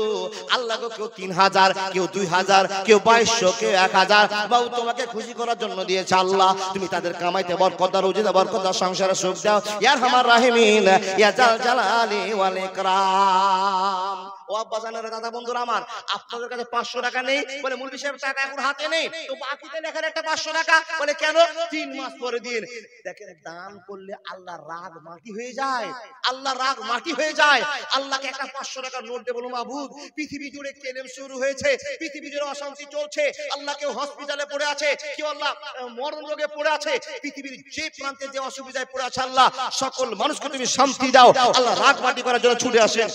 Speaker 1: আল্লাহ গো, কেউ 3000, কেউ 2000, কেউ 2200, কেউ 1000, বাবু তোমাকে খুশি করার জন্য দিয়েছে। আল্লাহ তুমি তাদের কামাইতে বরকত দাও, রুজিতে বরকত দাও, সংসারে সুখ দাও ইয়া আরহামার রাহিমিন ইয়া জাল জালালি ওয়াল ইকরাম। ও আব্বাজানেরা, দাদা বন্ধুরা আমার, আপনাদের কাছে 500 টাকা নেই বলে মৌলভী সাহেব টাকা এখন হাতে নেই, তো বাকিতে লেখার একটা 500 টাকা বলে কেন? 3 মাস পরে দিন। দেখেন, দান করলে আল্লাহ রাগ মাটি হয়ে যায়, আল্লাহ রাগ মাটি হয়ে যায়। আল্লাহকে একটা 500 টাকা নোট দেব, মাবুদ পৃথিবী জুড়ে কেলেম শুরু হয়েছে, পৃথিবী জুড়ে অশান্তি চলছে, আল্লাহ কেউ হসপিটালে পড়ে আছে, কেউ আল্লাহ মরণ রোগে পড়ে আছে, পৃথিবীর যে প্রান্তে যে অসুবিধায় পড়ে আছে, আল্লাহ সকল মানুষকে তুমি শান্তি দাও। আল্লাহ রাগ মাটি করার জন্য ছুটে আসেন।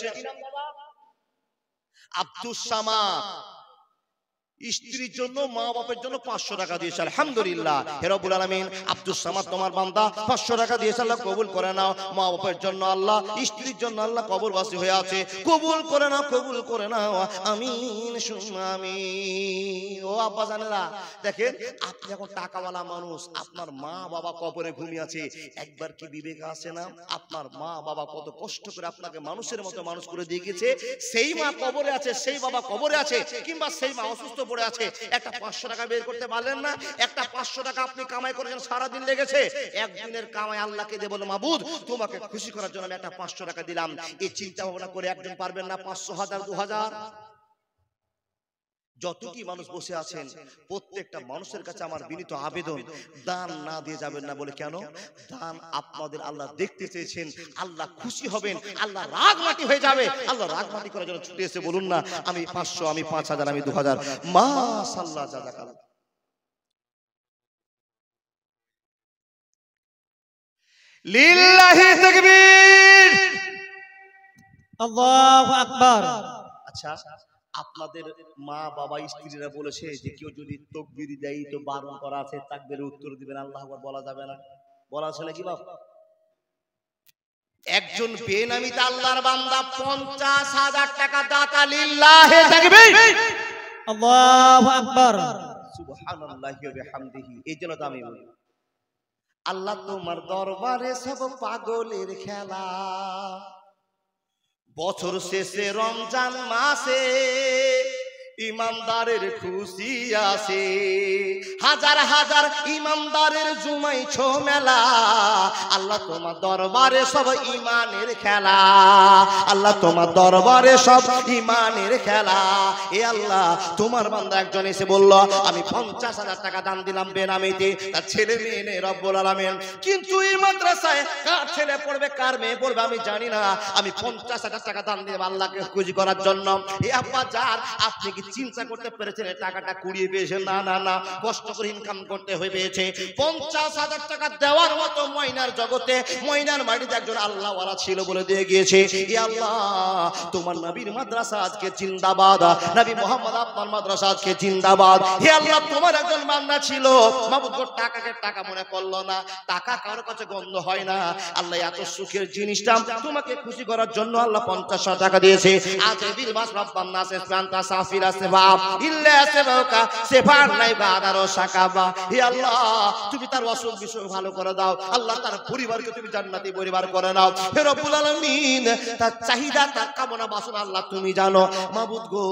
Speaker 1: আব্দুস সামাদ স্ত্রীর জন্য মা বাপের জন্য 500 টাকা দিয়েছে আলহামদুলিল্লাহ। হে রব্বুল আলামিন আব্দুস সামাদ তোমার বান্দা 500 টাকা দিয়েছে, আল্লাহ কবুল করে নাও। মা বাপের জন্য আল্লাহ, স্ত্রীর জন্য আল্লাহ কবরবাসী হয়ে আছে, কবুল করে নাও, কবুল করে নাও, আমিন সুম্মা আমিন। ও আব্বা জানেরা দেখেন, আপনি এখন টাকাওয়ালা মানুষ, আপনার মা বাবা কবরে ঘুমিয়ে আছে, একবার কি বিবেক আসে না আপনার মা বাবা কত কষ্ট করে আপনাকে মানুষের মতো মানুষ করে দিয়ে গেছে, সেই মা কবরে আছে, সেই বাবা কবরে আছে, কিংবা সেই মা অসুস্থ পড়ে আছে, একটা 500 টাকা বের করতে পারলেন না? একটা 500 টাকা আপনি কামাই করেছেন, সারাদিন লেগেছে, একদিনের কামাই আল্লাহকে দিয়ে বলে মাবুদ তোমাকে খুশি করার জন্য আমি একটা 500 টাকা দিলাম। এই চিন্তা ভাবনা করে একজন পারবেন না 500, 1000, 2000? যতটি মানুষ বসে আছেন প্রত্যেকটা মানুষের কাছে আমার বিনীত আবেদন, দান না দিয়ে যাবেন না। বলে কেন? দান আপনাদের আল্লাহ দেখতে চেয়েছেন, আল্লাহ খুশি হবেন, আল্লাহ রাগমাটি হয়ে যাবে। আল্লাহ রাগমাটি করার জন্য ছুটে এসে বলুন না আমি 500, আমি 5000, আমি 2000। মাশাআল্লাহ, জাযাকাল্লাহ। লিল্লাহি তাকবীর,
Speaker 2: আল্লাহু আকবার।
Speaker 1: আচ্ছা, আপনাদের মা বাবা স্ত্রীরা বলেছে যে কেউ যদি তাকবীর দেয় তো বারণ করা আছে, তাকবীরের উত্তর দিবেন, আল্লাহু আকবার বলা যাবে না, বলা আছে নাকি বাপ? একজন বেনামিতে আল্লাহর বান্দা 50,000 টাকা দাতা, লিল্লাহি তাকবীর,
Speaker 2: আল্লাহু আকবার,
Speaker 1: সুবহানাল্লাহি ওয়া বিহামদিহি। এই জন্য তো আমি বলি আল্লাহ তোমার দরবারে সব পাগলের খেলা, বছর শেষে রমজান মাসে ইমানদারের খুশি আসে, হাজার হাজার ইমানদারের জুমাইছো মেলা, আল্লাহ তোমার দরবারে সব ইমানের খেলা, আল্লাহ তোমার দরবারে সব ইমানের খেলা। এ আল্লাহ, তোমার বান্দা একজন এসে বলল আমি 50,000 টাকা দান দিলাম বেনামিতে, তার ছেলে মেয়ে নেই রব্বুল আলামিন, কিন্তু এই মাদ্রাসায় কার ছেলে পড়বে কার মেয়ে পড়বে আমি জানি না, আমি 50,000 টাকা দান দিলাম আল্লাহকে খুশি করার জন্য। এ আব্বা যার, আপনি কি চিন্তা করতে পেরেছেন টাকাটা কুড়িয়ে পেয়েছেন? না না না, কষ্ট করে ইনকাম করতে হয়ে পেয়েছে। 50,000 টাকা দেওয়ার মতো ময়নার জগতে, ময়নার বাড়িতে একজন আল্লাহওয়ালা ছিল বলে দিয়ে গিয়েছে। ই আল্লাহ, তোমার নবীর মাদ্রাসা আজকে জিন্দাবাদ, নবী মুহাম্মদ আপনার মাদ্রাসা আজকে জিন্দাবাদ। হে আল্লাহ, তোমার একজন বান্দা ছিল মাবুদ, টাকাকে টাকা মনে করলো না, টাকা কারোর কাছে গন্ধ হয় না। আল্লাহ এত সুখের জিনিসটা তোমাকে খুশি করার জন্য আল্লাহ 50,000 টাকা দিয়েছে। আজ বিল মাস রব্বান নাস ইসলান্তা সাফির আছে বাপ ইল্লা সেবাকা সেফার নাই বাদারো শাকাবা। হে আল্লাহ, তুমি তার অসুখ বিসুখ ভালো করে দাও, আল্লাহ তার পরিবারকে তুমি জান্নাতি পরিবার করে নাও। হে রব্বুল আলামিন, তার চাহিদা তার কামনা বাসনা আল্লাহ তুমি জানো। মাবুদ গো,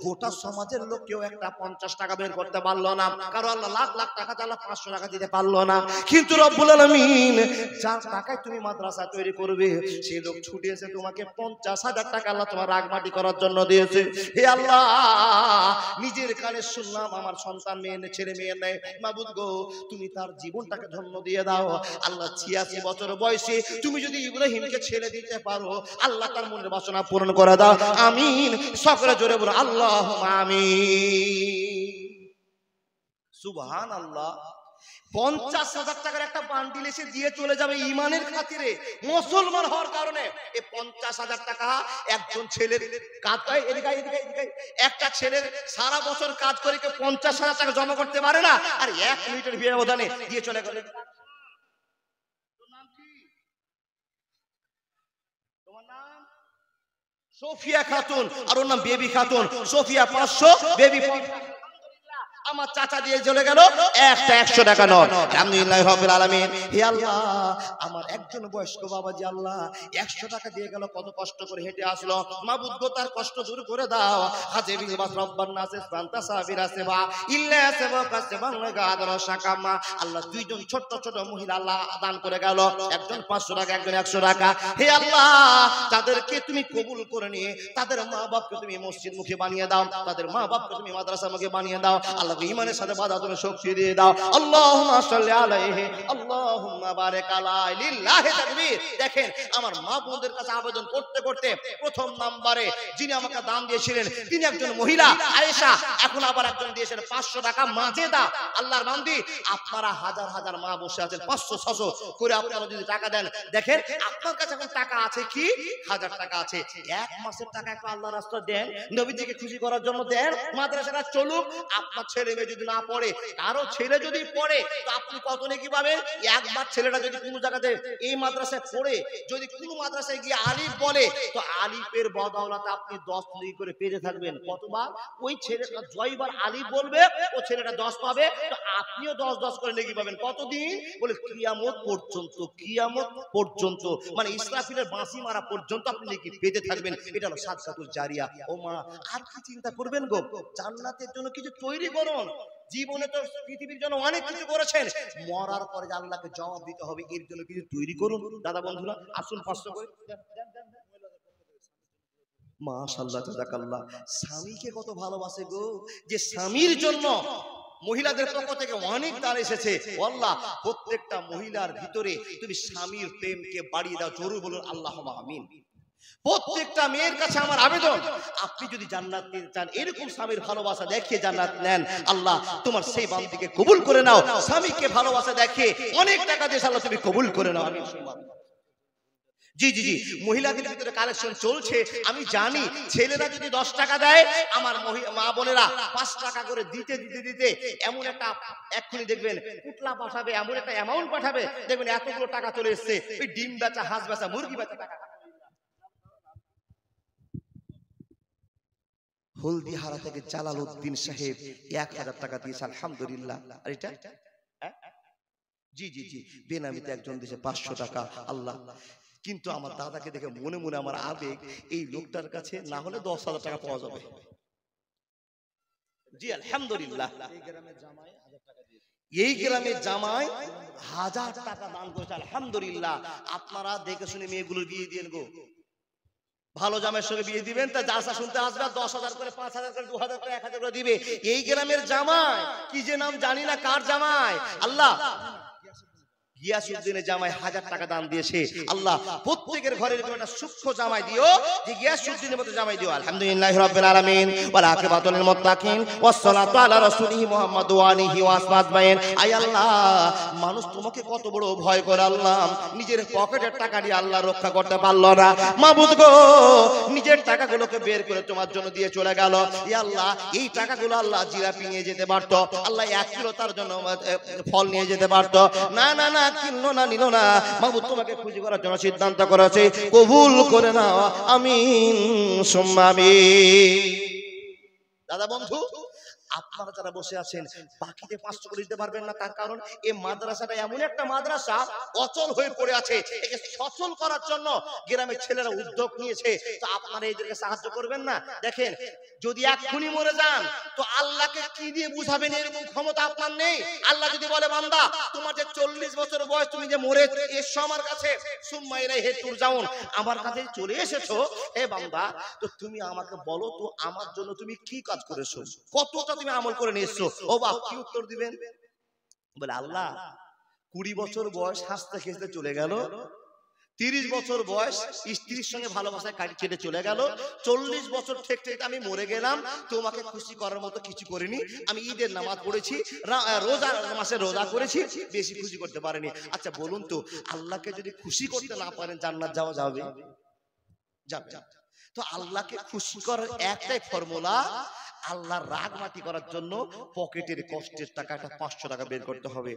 Speaker 1: গোটা সমাজের লোক কেউ একটা 50 টাকা বের করতে পারলো না, কারো আল্লাহ লাখ লাখ টাকা, আল্লাহ 500 টাকা দিতে পারলো না, কিন্তু রব্বুল আলামিন যার টাকায় তুমি মাদ্রাসা তৈরি করবে সেই লোক ছুটে এসে তোমাকে 50,000 টাকা আল্লাহ তোমার রাগমাটি করার জন্য দিয়েছে। হে আল্লাহ, নিজের কানে শুনলাম আমার সন্তান মেয়ে ছেলে মেয়ে নেই, মাবুদ গো তুমি তার জীবনটাকে ধন্য দিয়ে দাও। আল্লাহ 86 বছর বয়সে তুমি যদি ইব্রাহিমকে ছেড়ে দিতে পারো, আল্লাহ তার মনের বাসনা পূরণ করে দাও, আমিন। সকলে জোরে বলো আল্লাহুম্মা আমিন, সুবহানাল্লাহ। 50,000 টাকার একটা বান্ডিল এসে দিয়ে চলে যাবে ইমানের খাতিরে, মুসলমান হওয়ার কারণে। এই 50,000 টাকা একজন ছেলের কাতায় একটা ছেলের সারা বছর কাজ করে 50,000 টাকা জমা করতে পারে না, আর 1 মিনিটের ব্যবধানে দিয়ে চলে গেল। তোমার নাম সোফিয়া খাতুন, আর ওর নাম বেবি খাতুন। Sophia 500, baby 500। আমার চাচা দিয়ে চলে গেল একটা 100 টাকা নোট। আলহামদুলিল্লাহ রাব্বিল আলামিন। হে আল্লাহ, আমার একজন বয়স্ক বাবাজি আল্লাহ 100 টাকা দিয়ে গেল, কত কষ্ট করে হেঁটে আসলো, মাবুদ গো তার কষ্ট দূর করে দাও। হাজে বিল বাস রব্বান নাস সান্তা সাবিরা সেবা ইল্লা সেবাকা সেবান গাদর শাকামা। আল্লাহ দুইজন ছোট ছোট মহিলা আল্লাহ দান করে গেল, একজন 500 টাকা, একজন 100 টাকা। হে আল্লাহ, তাদেরকে তুমি কবুল করে নিয়ে তাদের মা বাপকে তুমি মসজিদ মুখে বানিয়ে দাও, তাদের মা বাপকে তুমি মাদ্রাসা মুখে বানিয়ে দাও। আল্লাহ আল্লাহকে ঈমানের সাথে বাঁধা তুমি শক্তি দিয়ে দাও। আল্লাহুম্মা সাল্লি আলাইহি আল্লাহুম্মা বারিক আলাইহি লিল্লাহি তাকবীর। দেখেন আমার মা বোনদের কাছে আবেদন করতে করতে প্রথম নম্বরে যিনি আমাকে দান দিয়েছিলেন তিনি একজন মহিলা আয়েশা, এখন আবার একজন দিয়েছেন 500 টাকা মাজেদা। আল্লাহর বান্দি আপনারা হাজার হাজার মা বসে আছেন, 500-600 করে আপনারা যদি টাকা দেন, দেখেন আপনার কাছে এখন টাকা আছে কি 1000 টাকা আছে, এক মাসের টাকা একটু আল্লাহর রাস্তায় দেন, নবীজিকে খুশি করার জন্য দেন, মাদ্রাসাটা চলুক। আপনার ছেলে মেয়ে যদি না পড়ে, কারো ছেলে যদি পড়ে তো আপনি কত নেকি পাবেন? একবার ছেলেটা যদি কোনো জায়গাতে এই মাদ্রাসায় পড়ে যদি কোনো মাদ্রাসায় গিয়ে আলিফ বলে তো আলিফের বদৌলতে আপনি 10 নেকি করে পেতে থাকবেন। কতবার ওই ছেলেটা জয়বার আলিফ বলবে ও ছেলেটা 10 পাবে, তো আপনিও 10 করে নেকি পাবেন। কতদিন? বলে কিয়ামত পর্যন্ত, কিয়ামত পর্যন্ত, মানে ইসরাফিলের বাঁশি মারা পর্যন্ত আপনি নেকি পেতে থাকবেন। এটা হলো সাদকাতুল জারিয়া। ও মা, আর কি চিন্তা করবেন গো? জান্নাতের জন্য কিছু তৈরি করুন। জীবনে তো পৃথিবীর জন্য অনেক কিছু করেছেন, মরার পরে যে আল্লাহকে জবাব দিতে হবে, এর জন্য কিছু তৈরি করুন। দাদা বন্ধুরা আসুন 500 করে। মাশাআল্লাহ জাযাকাল্লাহ। স্বামীকে কত ভালোবাসে গো, যে স্বামীর জন্য মহিলাদের পক্ষ থেকে অনেক দান এসেছে। আল্লাহ প্রত্যেকটা মহিলার ভিতরে তুমি স্বামীর প্রেমকে বাড়িয়ে দাও। জোরে বলুন আল্লাহুম্মা আমিন। প্রত্যেকটা মেয়ের কাছে আমার আবেদন, আপনি যদি জান্নাত পেতে চান, এরকম স্বামীর ভালোবাসা দেখিয়ে জান্নাত নেন, আল্লাহ তোমার সেই বান্দিকে কবুল করে নাও। স্বামীকে ভালোবাসা দেখিয়ে অনেক টাকা দিয়ে আল্লাহ তুমি কবুল করে নাও। আমিন। জি জি জি, মহিলাদের ভিতরে কালেকশন চলছে। আমি জানি ছেলেরা যদি 10 টাকা দেয়, আমার মা বোনেরা 5 টাকা করে দিতে দিতে দিতে এমন একটা এক্ষুনি দেখবেন পুটলা পাঠাবে, এমন একটা অ্যামাউন্ট পাঠাবে, দেখবেন এতগুলো টাকা চলে এসছে। ওই ডিম বেচা, হাঁস বেচা, মুরগি বেচা টাকা। হলদিহারা থেকে জালালউদ্দিন সাহেব 1000 টাকা দিয়েছে, আলহামদুলিল্লাহ। আর এটা জি জি জি, বেনামিতে একজন দিয়েছে 500 টাকা। আল্লাহ, কিন্তু আমার দাদাকে দেখে মনে মনে আমার আবেগ, এই লোকটার কাছে না হলে 10,000 টাকা পাওয়া যাবে। জি আলহামদুলিল্লাহ। এই গ্রামের জামাই 1000 টাকা দান করেছে, আলহামদুলিল্লাহ। আপনারা দেখে শুনে মেয়েগুলোর বিয়ে দিয়ে গো, ভালো জামাইয়ের সঙ্গে বিয়ে দিবেন, তা জালসা শুনতে আসবে, 10,000 করে, 5,000 করে, 2,000 করে, 1,000 করে দিবে। এই গ্রামের জামাই কি যে নাম জানি না, কার জামাই, আল্লাহ গিয়াসউদ্দিনের জামাই 1000 টাকা দান দিয়েছে। আল্লাহ প্রত্যেকের ঘরে এরকম একটা সূক্ষ্ম জামাই দিও, যে গিয়াসউদ্দিনের মতো জামাই দিও। আলহামদুলিল্লাহি রাব্বিল আলামিন ওয়াল আকিবাতুল লিল মুত্তাকিন ওয়াস সালাতু আলা রাসূলিহি মুহাম্মাদ ওয়া আলিহি ওয়া আসহাবিহি। আয় আল্লাহ, মানুষ তোমাকে কত বড় ভয় করে আল্লাহ, নিজের পকেটের টাকা দিয়ে আল্লাহ রক্ষা করতে পারলো না। মাবুদ গো, নিজের টাকাগুলোকে বের করে তোমার জন্য দিয়ে চলে গেল। ইয়া আল্লাহ, এই টাকাগুলো আল্লাহ জিলাপি নিয়ে যেতে পারতো, আল্লাহ 1 কিলো তার জন্য ফল নিয়ে যেতে পারতো। না না না, কিনলো না, নিল না। মাবুদ তোমাকে খুশি করার জন্য সিদ্ধান্ত করেছে, কবুল করে নাও। আমিন সুম্মা আমিন। দাদা বন্ধু, আপনারা যারা বসে আছেন বাকিতে 500 করে দিতে পারবেন না, তার কারণ এই মাদ্রাসাটা এমন একটা মাদ্রাসা অচল হয়ে পড়ে আছে, একে সচল করার জন্য গ্রামের ছেলেরা উদ্যোগ নিয়েছে। তো আপনারা এদেরকে সাহায্য করবেন না? দেখেন, যদি এক্ষুনি মরে যান তো আল্লাহকে কি দিয়ে বুঝাবেন? এরকম ক্ষমতা আপনার নেই। আল্লাহ যদি বলে বান্দা তোমার যে 40 বছর বয়স, তুমি যে মরে এসছো আমার কাছে, সুম্মা ইলাইহি তুরজাউন, আমার কাছে চলে এসেছো, হে বান্দা, তো তুমি আমাকে বলো তো আমার জন্য তুমি কি কাজ করেছো, কতটা তুমি আমল করে নিয়ে এসছো। ও বাপ, কি উত্তর দিবেন? বলে আল্লাহ 20 বছর বয়স হাসতে খেসতে চলে গেল, 30 বছর বয়স স্ত্রীর সঙ্গে ভালোবাসায় কাটি ছেড়ে চলে গেল, 40 বছর ঠেকতে আমি মরে গেলাম, তোমাকে খুশি করার মতো কিছু করিনি। আমি ঈদের নামাজ পড়েছি, রোজা মাসে রোজা করেছি, বেশি খুশি করতে পারিনি। আচ্ছা বলুন তো, আল্লাহকে যদি খুশি করতে না পারেন জান্নাত যাওয়া যাবে? যাবে। তো আল্লাহকে খুশি করার একটাই ফর্মুলা, আল্লাহর রাগ মাটি করার জন্য পকেটের কষ্টের টাকাটা 500 টাকা বের করতে হবে।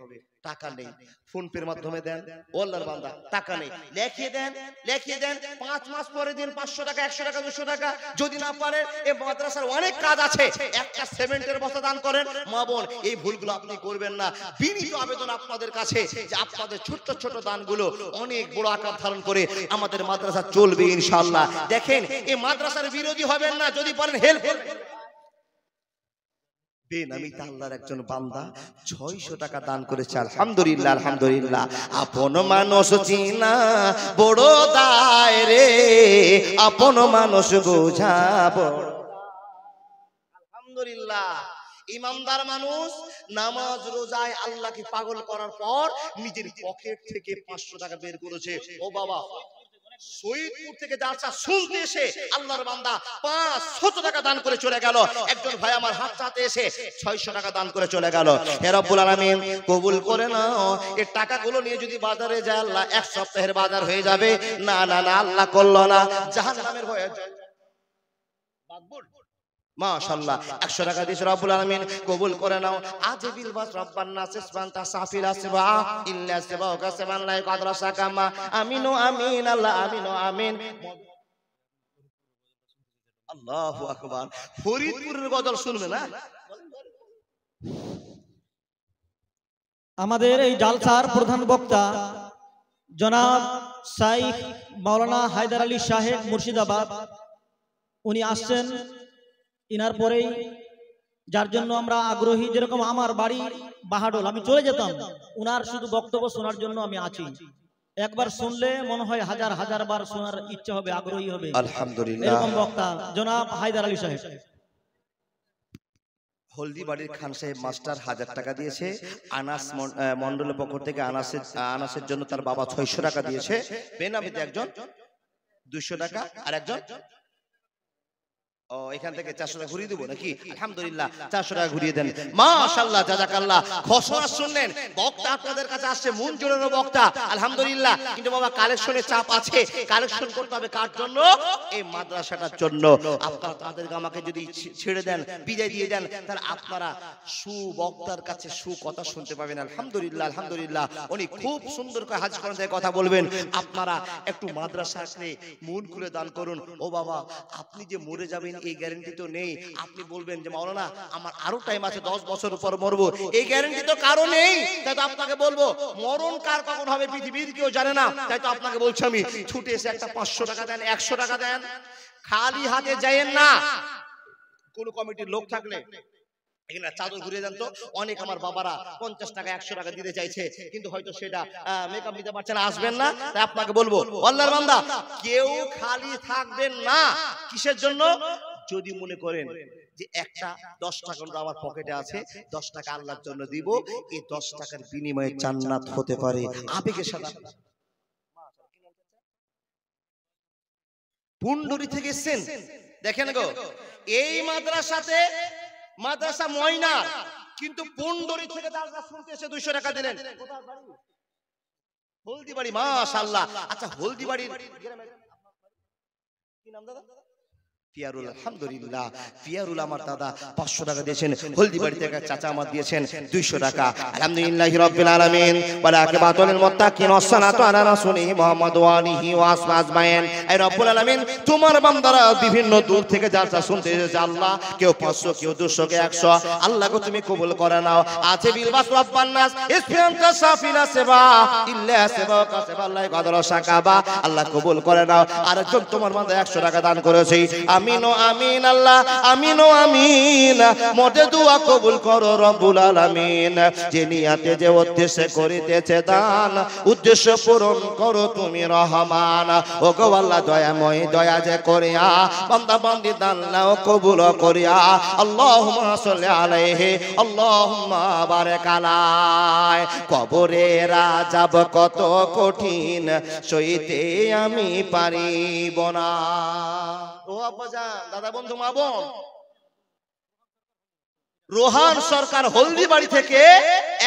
Speaker 1: টাকা নেই, ফোন পের মাধ্যমে দেন। ও আল্লাহর বান্দা, টাকা নেই, লিখিয়ে দেন, লিখিয়ে দেন, 5 মাস পরে দিন 500 টাকা, 100 টাকা, 200 টাকা। যদি না পারেন, এই মাদ্রাসার অনেক কাজ আছে, একটা সিমেন্টের বস্তা দান করেন। মা বোন, এই ভুলগুলো আপনি করবেন না। বিনীত আবেদন আপনাদের কাছে যে আপনাদের ছোট ছোট দানগুলো অনেক বড় আকার ধারণ করে আমাদের মাদ্রাসা চলবে ইনশাআল্লাহ। দেখেন, এই মাদ্রাসার বিরোধী হবেন না, যদি পারেন হেল্প। বেনামিতে আল্লাহর একজন বান্দা 600 টাকা দান করেছে, আলহামদুলিল্লাহ আলহামদুলিল্লাহ। আপন মানুষ চিনা বড় দায় রে, আপন মানুষ বোঝাবো, আলহামদুলিল্লাহ। ইমানদার মানুষ নামাজ রোজায় আল্লাহকে পাগল করার পর নিজের পকেট থেকে 500 টাকা বের করেছে। ও বাবা, শহীদপুর থেকে জালসা শুনতে এসে আল্লাহর বান্দা 500 টাকা দান করে চলে গেল। একজন ভাই আমার হাত চাতে এসে 600 টাকা দান করে চলে গেল। হে রব্বুল আলামিন কবুল করে নাও। এই টাকাগুলো নিয়ে যদি বাজারে যায় আল্লাহ 1 সপ্তাহের বাজার হয়ে যাবে। না না না, আল্লাহ করলো না, জাহান্নামের ভয়ে মাশাআল্লাহ 100 টাকা দিয়েছে। রব্বুল আলামিন কবুল করে নাও। আজিবিল বাস রব্বান নাস ইসবান্তা সাফিল আসবা ইল্লা সাবা কাসমান লা কাদরাসা কামা আমিনু আমিন আল্লাহ আমিনু আমিন। আল্লাহু আকবার। ফরিদপুরের গজল শুনবে না?
Speaker 2: আমাদের এই জালসার প্রধান বক্তা জনাব শাইখ মাওলানা হায়দার আলী সাহেব মুর্শিদাবাদ, উনি আসছেন। ইনার পরেই যার জন্য আমরা আগ্রহী, যেরকম আমার বাড়ি বাহাডোল, আমি চলে যেতাম উনার শুধু বক্তব্য শোনার জন্য আমি আছি। একবার শুনলে মনে হয় হাজার হাজার বার শোনার ইচ্ছা হবে, আগ্রহী হবে।
Speaker 1: আলহামদুলিল্লাহ।
Speaker 2: এরকম বক্তা জনাব হায়দার আলী সাহেব।
Speaker 1: হলদিবাড়ির খান সাহেব মাস্টার 1000 টাকা দিয়েছে। আনাস মন্ডলের পক্ষ থেকে আনাসের জন্য তার বাবা 600 টাকা দিয়েছে। বেনামিতে একজন 200 টাকা, আর একজন এখান থেকে 400 টাকা ঘুরিয়ে দেবো নাকি? আলহামদুলিল্লাহ 400 টাকা ঘুরিয়ে দেন। মাশাআল্লাহ, জাযাকাল্লাহ। ঘোষণা শুনলেন, বক্তা আপনাদের কাছে আসছে, মন জোড়ানো বক্তা, আলহামদুলিল্লাহ। কিন্তু বাবা কালেকশনের চাপ আছে, কালেকশন করতে হবে কার জন্য? এই মাদ্রাসাটার জন্য। আপনারা তাদেরকে আমাকে যদি ছেড়ে দেন, বিদায় দিয়ে দেন, তাহলে আপনারা সুবক্তার কাছে সুকথা শুনতে পাবেন। আলহামদুলিল্লাহ আলহামদুলিল্লাহ। উনি খুব সুন্দর করে হাজ করেন কথা বলবেন। আপনারা একটু মাদ্রাসাকে মন খুলে দান করুন। ও বাবা, আপনি যে মরে যাবেন এই গ্যারান্টি তো নেই। আপনি বলবেন যে মাওলানা আমার আরো টাইম আছে, 10 বছর পর মরবো, এই গ্যারান্টি তো কারো নেই। তাই তো আপনাকে বলবো, মরণ কার কখন হবে পৃথিবীর কেউ জানে না। তাই তো আপনাকে বলছি আমি, ছুটে এসে একটা 500 টাকা দেন, 100 টাকা দেন, খালি হাতে যায়েন না। কোন কমিটির লোক থাকলে এখানে চাদর ঘুরিয়ে দেন তো। অনেক আমার বাবারা 50 টাকা 100 টাকা দিতে চাইছে, কিন্তু হয়তো সেটা মেকআপ দিতে পারছে না, আসবেন না। তাই আপনাকে বলবো, আল্লাহর বান্দা কেউ খালি থাকবেন না। কিসের জন্য? যদি মনে করেন যে একটা 10 টাকা আমার পকেটে আছে, 10 টাকা আল্লাহর জন্য দিব, এই 10 টাকার বিনিময়ে জান্নাত হতে পারে। আবেগের সাথে পুন্ডুরি থেকে এসেছেন, দেখেন গো, এই মাদ্রাসা ময়না, কিন্তু পুন্ডুরি থেকে দারগা শুনতে এসে 200 টাকা দিলেন। হলদিবাড়ি, মাশাআল্লাহ। আচ্ছা, হলদিবাড়ির কি নাম দাদা? পিয়ারুল। আলহামদুলিল্লাহ, পিয়ারুল আমার দাদা 500 টাকা দিয়েছেন। হলদিবাড়ি থেকে চাচা আমার দিয়েছেন 200 টাকা। আলহামদুলিল্লাহি রাব্বিল আলামিন। ওয়া আকিবাতুল মুত্তাকিন ওয়াস সালাতু আলা রাসূলিহি মুহাম্মদ ওয়া আলিহি ওয়া আসহাবিহি। এই রব্বুল আলামিন, তোমার বান্দারা বিভিন্ন দূর থেকে যারা শুনতে এসেছে আল্লাহ, কেউ 500, কেউ 200, কেউ 100, আল্লাহ গো তুমি কবুল করে নাও। আছে বিল বাস রব্বান নাস ইসফিয়ান্তা সাফিনা সেবা ইল্লা সেবা কাসবা আল্লাহ কদর শাকাবা, আল্লাহ কবুল করে নাও। আরেকজন তোমার বান্দা 100 টাকা দান করেছে। আমিন আমিন আল্লাহ, আমিন আমিন। মোটে দোয়া কবুল করো রব্বুল আলামিন। যে নিয়াতে যে উদ্দেশ্যে করিতেছে দান, উদ্দেশ্য পূরণ করো তুমি রহমান। ও গো আল্লাহ দয়াময়, দয়া যে করিয়া বান্দা বান্দি দান নাও কবুল করিয়া। আল্লাহুম্মা সাল্লি আলাইহি আল্লাহুম্মা বারিক আলাই। কবরের আযাব কত কঠিন, সইতে আমি পারিব না। ও আব্বাজান, দাদা বন্ধু, মা বোন, রোহান সরকার হলদিবাড়ি থেকে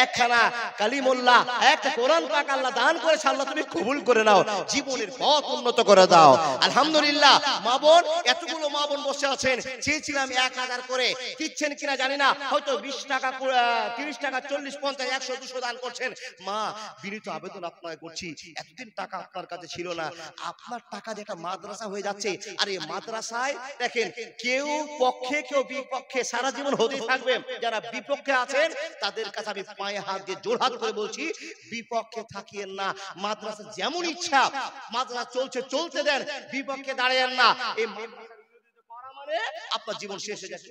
Speaker 1: একখানা কালিমুল্লাহ, একটা কোরআন পাক আল্লাহ দান করেছে। আল্লাহ তুমি কবুল করে নাও, জীবনের পথ উন্নত করে দাও। আলহামদুলিল্লাহ। মা বোন, এতগুলো মা বোন বসে আছেন, চেয়েছিলাম 1000 করে, দিচ্ছেন কিনা জানি না, হয়তো 20 টাকা, 30 টাকা, 40, 50, 100, 200 দান করছেন। মা, বিনীত আবেদন আপনাকে করছি, এতদিন টাকা আপনার কাছে ছিল না, আপনার টাকা দিয়ে একটা মাদ্রাসা হয়ে যাচ্ছে। আর এই মাদ্রাসায় দেখেন, কেউ পক্ষে কেউ বিপক্ষে, সারা জীবন হতেই থাকবে। যারা বিপক্ষে আছেন তাদের কাছে আমি পায়ে হাত দিয়ে জোড়হাত করে বলছি, বিপক্ষে থাকিয়েন না। মাদ্রাসা যেমন ইচ্ছা, মাদ্রাসা চলছে চলতে দেন, বিপক্ষে দাঁড়ায়েন না। এই মাদ্রাসা মানে আপনার জীবন শেষ হয়ে যাচ্ছে।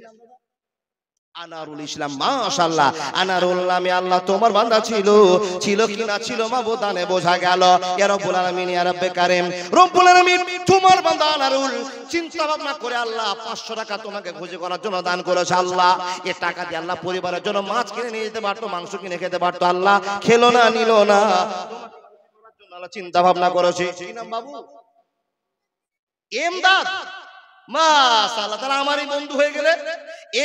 Speaker 1: আনারুল ইসলাম, মাশাআল্লাহ। আনারুল নামে আল্লাহ তোমার বান্দা ছিল কি না ছিল মাবুদ দানে বোঝা গেল। ইয়া রব্বুল আলামিন, ইয়া রব্বে কারীম, রব্বুল আলামিন তোমার বান্দা আনারুল চিন্তা ভাবনা করে আল্লাহ 500 টাকা তোমাকে খুশি করার জন্য দান করেছে। আল্লাহ এই টাকা দিয়ে আল্লাহ পরিবারের জন্য মাছ কিনে নিয়ে যেতে পারতো, মাংস কিনে খেতে পারতো, আল্লাহ খেলো না, নিল না। আল্লাহ চিন্তা ভাবনা করেছে। কি নাম বাবু? এমদাদ। মাশাআল্লাহ, তারা আমারই বন্ধু হয়ে গেলে।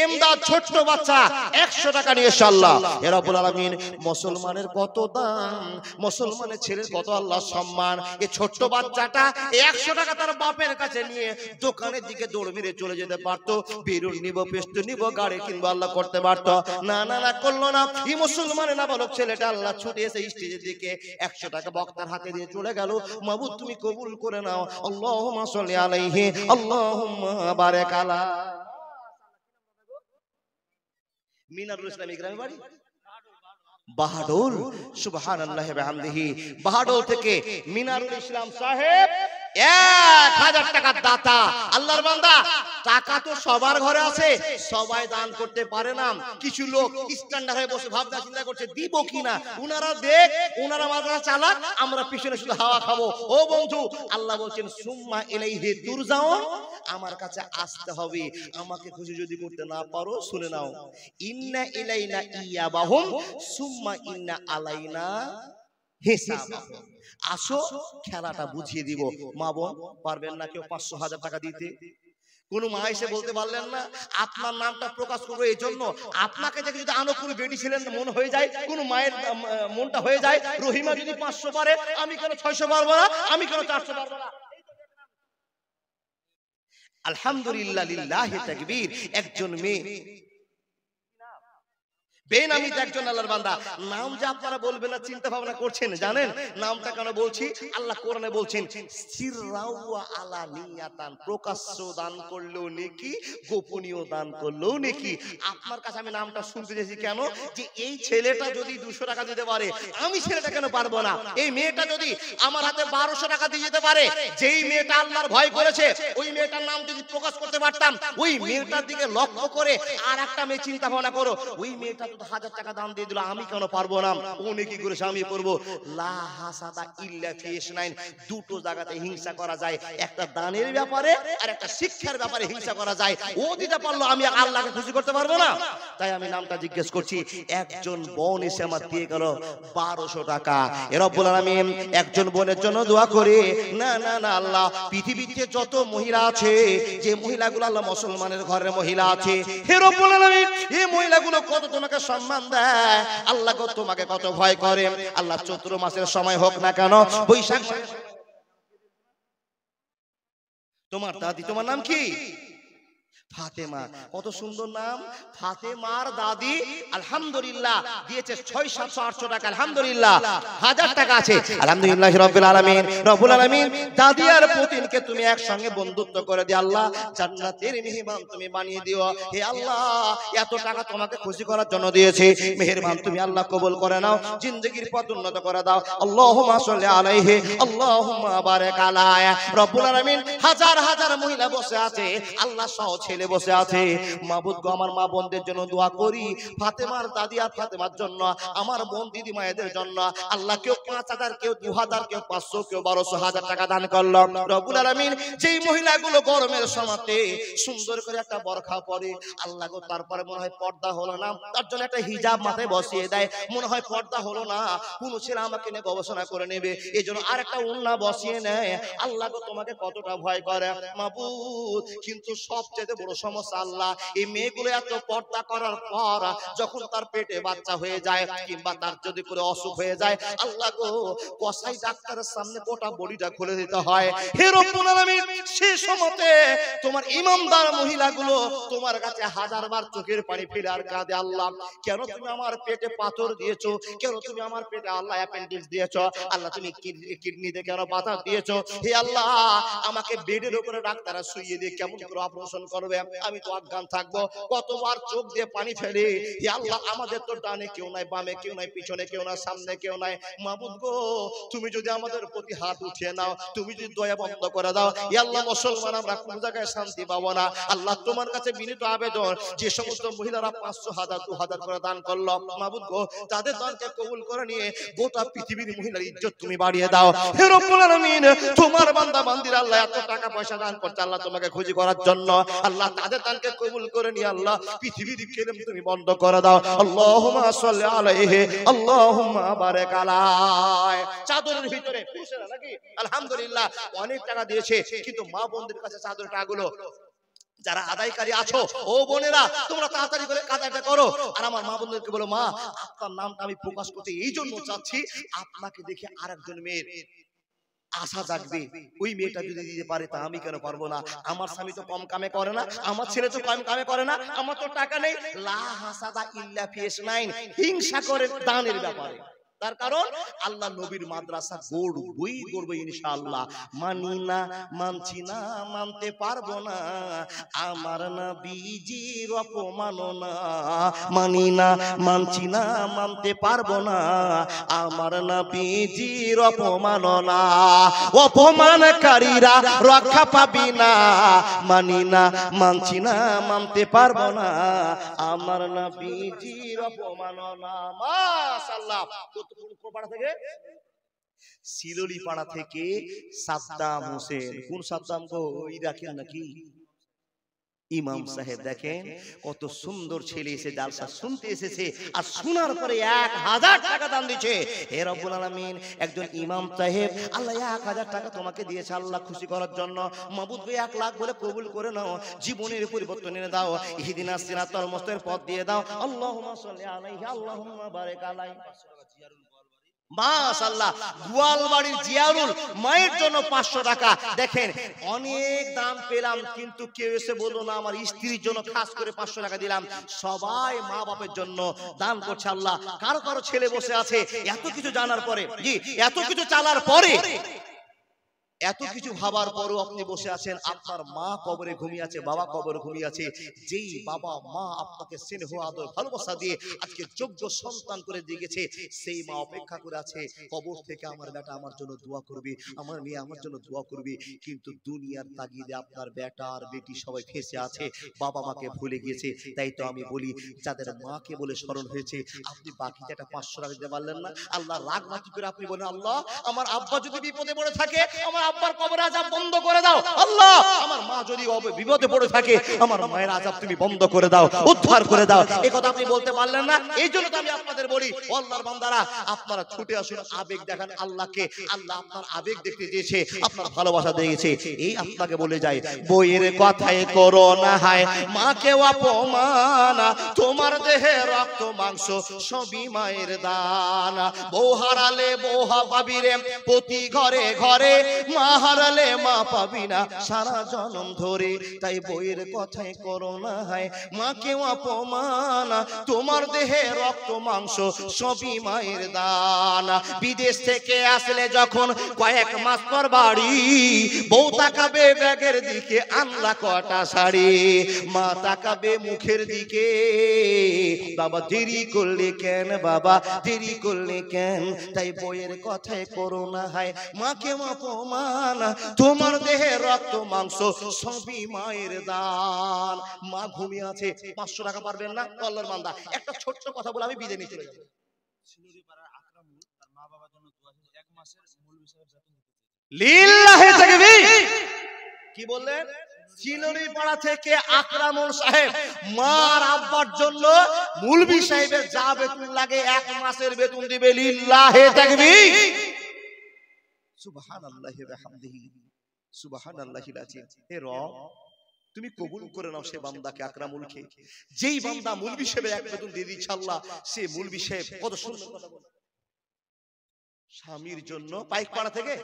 Speaker 1: এমদাদ ছোট্ট বাচ্চা 100 টাকা নিয়ে এসে আল্লাহ, হে রব্বুল আলামিন মুসলমানের কত দাম, মুসলমানের ছেলের কত আল্লাহ সম্মান। এই ছোট্ট বাচ্চাটা 100 টাকা তার বাপের কাছে নিয়ে দোকানের দিকে দৌড় মেরে চলে যেতে পারতো, বেরুন নিব, পেস্ট নিব, গাড়ি কিনবো, আল্লাহ করতে পারতো। না না না, করলো না। এই মুসলমানের নাবালক ছেলেটা আল্লাহ ছুটে এসে স্টেজের দিকে 100 টাকা বক্তার হাতে দিয়ে চলে গেল। মাবুদ তুমি কবুল করে নাও, আল্লাহুম্মা সাল্লি আলাইহি, আল্লাহুম্মা বারিক আলা। মিনারুল ইসলাম গ্রামে বাড়ি বাহাডোল। সুবহানাল্লাহি ওয়া বিহামদিহি। বাহাডোল থেকে মিনারুল ইসলাম সাহেব 1000 টাকার দাতা। আল্লাহর বান্দা, টাকা তো সবার ঘরে আছে, সবাই দান করতে পারে না। কিছু লোক স্ট্যান্ডার্ড হয়ে বসে ভাবনা চিন্তা করছে দিব কিনা। উনারা দেখ, উনারা মাদ্রাসা চালাক, আমরা পিছনে শুধু হাওয়া খাবো। ও বন্ধু, আল্লাহ বলছেন সুম্মা ইলাইহি তুরজাউন, আমার কাছে আসতে হবে। আমাকে খুশি যদি করতে না পারো, শুনে নাও, ইন্না ইলাইনা ইয়াবাহুম সুম্মা ইন্না আলাইনা হিসাবাহুম। আসো, খেলাটা বুঝিয়ে দিব। মা বোন পারবেন না কেউ 500,000 টাকা দিতে? কোন মা এসে বলতে পারলেন না আপনার নামটা প্রকাশ করবো, এই জন্য আপনাকে দেখে যদি আনকুল বেটি ছিলেন মন হয়ে যায়, কোন মায়ের মনটা হয়ে যায় রহিমা যদি 500 পারে, আমি কেন 600 পারবো না, আমি কেন 400 পারবো না। আলহামদুলিল্লাহ, লিল্লাহি তাকবীর। একজন মেয়ে বেনামিতে একজন আল্লাহর বান্দা। নাম যে আপনারা বলবেন না চিন্তা ভাবনা করছেন, জানেন নামটা কেন বলছি? আল্লাহ কোরআনে বলছেন সিররাও ওয়া আলানিয়াতান, প্রকাশ্য দান করলেও নেকি, গোপনীয় দান করলেও নেকি। আপনার কাছে আমি নামটা শুনতে চাইছি কেন? যে এই ছেলেটা যদি 200 টাকা দিতে পারে, আমি ছেলেটা কেন পারবো না? এই মেয়েটা যদি আমার হাতে 1200 টাকা দিয়ে যেতে পারে, যেই মেয়েটা আল্লাহর ভয় করেছে, ওই মেয়েটার নাম যদি প্রকাশ করতে পারতাম, ওই মেয়েটার দিকে লক্ষ্য করে আর একটা মেয়ে চিন্তা ভাবনা করো, ওই মেয়েটা 1000 টাকা দান দিয়ে দিল, আমি কেন পারবো না? ও নেকি করেছে, আমি করবো। লা হাসাদা ইল্লা ফি ইসনাইন, দুটো জায়গাতে হিংসা করা যায়, একটা দানের ব্যাপারে আর একটা শিক্ষার ব্যাপারে হিংসা করা যায়। ও দিতে পারলো, আমি আল্লাহকে খুশি করতে পারবো না? তাই আমি নামটা জিজ্ঞেস করছি। একজন বোন এসে আমার দিয়ে গেল 1200 টাকা। এ রব্বুল আলামিন একজন বোনের জন্য দোয়া করে। না না না, আল্লাহ পৃথিবীতে যত মহিলা আছে, যে মহিলাগুলো আল্লাহ মুসলমানের ঘরের মহিলা আছে, হে রব্বুল আলামিন এই মহিলাগুলো কত তোমাকে সম্মান দেয়, আল্লাহ তোমাকে কত ভয় করে। আল্লাহ চৈত্র মাসের সময় হোক না কেন, বৈশাখ, তোমার দাদি, তোমার নাম কি? ফাতেমা। কত সুন্দর নাম, ফাতেমার দাদি। আলহামদুলিল্লাহ দিয়েছে 600, 700, 800 টাকা। আলহামদুলিল্লাহ 1000 টাকা আছে। আলহামদুলিল্লাহ রাব্বিল আলামিন। রব্বুল আলামিন দাদি আর পুতিনকে তুমি একসঙ্গে বন্ধুত্ব করে দিও আল্লাহ, জান্নাতের মেহমান তুমি বানিয়ে দিও। হে আল্লাহ, এত টাকা তোমাকে খুশি করার জন্য দিয়েছে, মেহেরবান তুমি আল্লাহ কবুল করে নাও, জিন্দেগীর পথ উন্নত করে দাও। আল্লাহুম্মা সাল্লি আলাইহি, আল্লাহুম্মা বারিক আলাইহি। রব্বুল আলামিন হাজার হাজার মহিলা বসে আছে, আল্লাহ সহ ছেলে বসে আছে। মাবুদ গো, আমার মা বোনদের জন্য দোয়া করি, ফাতেমার দাদি আর ফাতেমার জন্য, আমার বোন দিদি মায়েদের জন্য। আল্লাহ কেউ 5000, কেউ 2000, কেউ 500, কেউ 1200 টাকা দান করলো। রব্বুল আলামিন যেই মহিলাগুলো গরমের সময়তে সুন্দর করে একটা বরখা পরে, আল্লাহ গো তারপরে মনে হয় পর্দা হলো না, তার জন্য একটা হিজাব মাথায় বসিয়ে দেয়, মনে হয় পর্দা হলো না, কোন ছেলে আমাকে নিয়ে গবেষণা করে নেবে, এই জন্য আর একটা ওড়না বসিয়ে নেয়। আল্লাহ গো তোমাকে কতটা ভয় করে মাবুদ। কিন্তু সবচেয়ে বড় সমস্যা আল্লাহ, এই মেয়েগুলো এত পর্দা করার পর যখন তার পেটে বাচ্চা হয়ে যায়, কিংবা তার যদি করে অসুখ হয়ে যায়, আল্লাহ গো কসাই ডাক্তারের সামনে গোটা বডিটা খুলে দিতে হয়। হে রব্বুল আলামিন সেই সময়তে তোমার ইমানদার মহিলাগুলো তোমার কাছে 1000 বার চোখের পানি ফেলে আর কাঁদে, আল্লাহ কেন তুমি আমার পেটে পাথর দিয়েছো, কেন তুমি আমার পেটে আল্লাহ অ্যাপেন্ডিক্স দিয়েছো, আল্লাহ তুমি কিডনিতে কেন পাথর দিয়েছো, হে আল্লাহ আমাকে বেডের উপরে ডাক্তাররা শুইয়ে দিয়ে কেমন করে অপারেশন করবে, করবে, আমি তো অজ্ঞান থাকবো। কতবার চোখ দিয়ে পানি ফেলে, হে আল্লাহ আমাদের তো ডানে কেউ নাই, বামে কেউ নাই, পিছনে কেউ নাই, সামনে কেউ নাই। মাবুদ গো, তুমি যদি আমাদের প্রতি হাত উঠিয়ে নাও, তুমি যদি দয়া বন্ধ করে দাও, হে আল্লাহ মুসলমান আমরা কোন জায়গায় শান্তি পাবো না। আল্লাহ তোমার কাছে বিনীত আবেদন, যে সমস্ত মহিলারা 500, 1000, 2000 করে দান করলো, মাবুদ গো তাদের দানকে কবুল করে নিয়ে গোটা পৃথিবীর মহিলার ইজ্জত তুমি বাড়িয়ে দাও। হে রব্বুল আলামিন, তোমার বান্দা বান্দিরা আল্লাহ এত টাকা পয়সা দান করতে আল্লাহ তোমাকে খুশি করার জন্য, আল্লাহ তাদের দানকে কবুল করে নিয়ে আল্লাহ পৃথিবীর কেলেম তুমি বন্ধ করে দাও। আল্লাহুম্মা সাল্লি আলাইহি, আল্লাহুম্মা বারিক আলাইহি। চাদরের ভিতরে পুরুষেরা নাকি আলহামদুলিল্লাহ অনেক টাকা দিয়েছে, কিন্তু মা বোনদের কাছে চাদরের টাকাগুলো যারা আদায়কারী আছো, ও বোনেরা তোমরা তাড়াতাড়ি করে আদায়টা করো। আর আমার মা বোনদেরকে বলো, মা আপনার নামটা আমি প্রকাশ করতে এই জন্য চাচ্ছি, আপনাকে দেখে আরেকজন মেয়ের আশা জাগবে। ওই মেয়েটা যদি দিতে পারে তা আমি কেন পারবো না? আমার স্বামী তো কম কামে করে না, আমার ছেলে তো কম কামে করে না, আমার তো টাকা নেই। লা হাসাদা ইল্লা ফি ইসনাইন, হিংসা করে দানের ব্যাপারে। তার কারণ আল্লাহ নবীর মাদ্রাসা গড়বই ইনশাআল্লাহ। মানি না, মানছি না, মানতে পারবো না, আমার নবীজির অপমাননা। মানি না, মানছি না, মানতে পারবো না, আমার নবীজির অপমাননা। অপমানকারীরা রক্ষা পাবি না। মানি না, মানছি না, মানতে পারবো না, আমার নবীজির অপমাননা। মাশাআল্লাহ। পাড়া থেকে সিলোলি পাড়া থেকে সাদ্দাম হোসেন। কোন সাদ্দাম গো? ইরাকের নাকি ইমাম সাহেব। দেখেন কত সুন্দর ছেলে এসে জালসা শুনতে এসেছে, আর শোনার পরে 1000 টাকা দান দিয়েছে। হে রব্বুল আলামিন, একজন ইমাম সাহেব আল্লাহ 1000 টাকা তোমাকে দিয়েছে আল্লাহ খুশি করার জন্য। মাবুদ গো 1 লাখ বলে কবুল করে নাও, জীবনের পরিবর্তন এনে দাও, ইহদিনাস সিরাতাল মুস্তাকিম পথ দিয়ে দাও। আল্লাহুম্মা সাল্লি আলাইহি, আল্লাহুম্মা বারিক আলাইহি। মাশাআল্লাহ। গোয়ালবাড়ির জিয়ারুল মায়ের জন্য 500 টাকা। দেখেন অনেক দাম পেলাম, কিন্তু কেউ এসে বললো না আমার স্ত্রীর জন্য খাস করে 500 টাকা দিলাম। সবাই মা বাপের জন্য দান করছে আল্লাহ। কারো কারো ছেলে বসে আছে, এত কিছু জানার পরে, জি এত কিছু চালার পরে, এত কিছু ভাবার পরও আপনি বসে আছেন, আপনার মা কবরে ঘুমিয়ে আছে, বাবা কবরে ঘুমিয়ে আছে। যেই বাবা মা আপনাকে স্নেহ আদর ভালোবাসা দিয়ে আজকে যোগ্য সন্তান করে দিয়ে গেছে, সেই মা অপেক্ষা করে আছে কবর থেকে আমার বেটা আমার জন্য দোয়া করবে, আমার মেয়ে আমার জন্য দোয়া করবে। কিন্তু দুনিয়ার তাগিদে আপনার বেটা আর বেটি সবাই ফেসে আছে, বাবা মাকে ভুলে গিয়েছে। তাই তো আমি বলি, যাদের মাকে বলে স্মরণ হয়েছে, আপনি বাকিটা একটা 500 টাকা দিতে পারলেন না, আল্লাহ রাগ মাটি করে আপনি বলেন, আল্লাহ আমার আব্বা যদি বিপদে পড়ে থাকে, আমার আব্বার কবরে আযাব বন্ধ করে দাও। আল্লাহ আমার মা যদি বিপদে পড়ে থাকে, আমার মায়ের আযাব তুমি বন্ধ করে দাও, উদ্ধার করে দাও। এই কথা আপনি বলতে পারলেন না। এই জন্য তো আমি আপনাদের বলি, আল্লাহর বান্দারা আপনারা ছুটে আসুন, আবেগ দেখান আল্লাহকে। আল্লাহ আপনার আবেগ দেখতে দিয়েছে, আপনার ভালোবাসা দিয়েছে। এই আপনাকে বলে যায়, বইয়ের কথায় করো না হায় মাকে অপমান, তোমার দেহে রক্ত মাংস সবই মায়ের দান। বউ হারালে বউ পাবি রে প্রতি ঘরে ঘরে, মা হারালে মা পাবি না সারা জনম ধরে। তাই বইয়ের কথায় করো না হায় মাকে অপমান, তোমার দেহে রক্ত মাংস সবই মায়ের দান। বিদেশ থেকে আসলে যখন কয়েক মাস পর বাড়ি, বউ তাকাবে ব্যাগের দিকে, আনলা কটা শাড়ি, মা তাকাবে মুখের দিকে, বাবা দেরি করলে কেন, বাবা দেরি করলে কেন। তাই বইয়ের কথায় করো না হায় মাকে অপমান, তোমার দেহে রক্ত মাংস সবই মায়ের দান। মা ঘুমিয়ে আছে, 500 টাকা পারবেন না? আল্লাহর বান্দা একটা ছোট্ট কথা বলে আমি বিদায় নিয়ে চলে যাব। লিল্লাহি তাকবীর। কি বললেন? চিলনি পাড়া থেকে আকরামুল সাহেব মার আব্বার জন্য মুলবি সাহেবের যা বেতন লাগে 1 মাসের বেতন দিবে। লিল্লাহি তাকবীর। সুবহানাল্লাহি ওয়া বিহামদিহি, সুবহানাল্লাহিল আযীম। হে রব, তুমি কবুল করে নাও সে বান্দাকে, আকরামুলকে। যেই বান্দা মুলবি সাহেবের এক বেতন দিয়ে দিচ্ছে আল্লাহ, সে মুলবি সাহেব কত সুন্দর কথা বলে। স্বামীর জন্য পাইকপাড়া থেকে,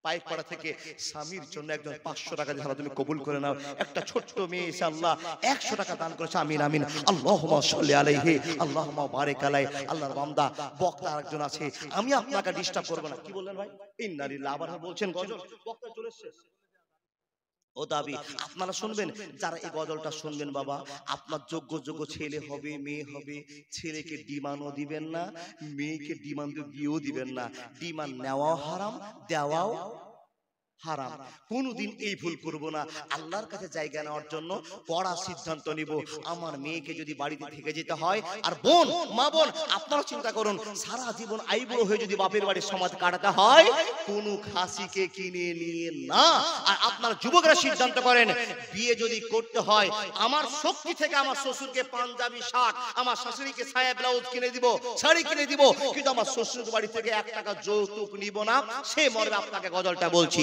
Speaker 1: পাইকপাড়া থেকে স্বামীর জন্য একজন 500 টাকা দিয়ে তুমি কবুল করে নাও। একটা ছোট্ট মেয়ে এসে আল্লাহ 100 টাকা দান করেছে। আমিন আমিন। আল্লাহুম্মা সাল্লি আলাইহি, আল্লাহুম্মা বারিক আলাইহি। আল্লাহর বান্দা বক্তা আরেকজন আছে, আমি আপনাকে ডিস্টার্ব করব না। কি বললেন ভাই? ইন্না লিল্লাহি। আবার বলছেন গজল, বক্তা চলে এসেছে। ও দাবি আপনারা শুনবেন, যারা এই গজলটা শুনবেন বাবা, আপনার যোগ্য যোগ্য ছেলে হবে, মেয়ে হবে, ছেলেকে ডিমান্ডও দিবেন না, মেয়েকে ডিমান্ড দিয়েও দিবেন না। ডিমান্ড নেওয়াও হারাম, দেওয়াও হারাম। কোনদিন এই ভুল করব না। আল্লাহর কাছে জায়গা নেওয়ার জন্য বড় সিদ্ধান্ত নিব। আমার মেয়েকে যদি বাড়িতে থেকে যেতে হয়, আর বোন, মা বোন আপনারা চিন্তা করুন, সারা জীবন আইবুড়ো হয়ে যদি বাপের বাড়ির সমাজ কাটাতে হয়, কোনো খাসিকে কিনে নিয়ে না। আর আপনারা যুবকরা সিদ্ধান্ত করেন, বিয়ে যদি করতে হয়, আমার শক্তি থেকে আমার শ্বশুরকে পাঞ্জাবি শার্ট, আমার শাশুড়িকে সায়া ব্লাউজ কিনে দিব, শাড়ি কিনে দিব, কিন্তু আমার শ্বশুর বাড়ি থেকে 1 টাকা যৌতুক নিব না। সে মর্মে আপনাকে গজলটা বলছি।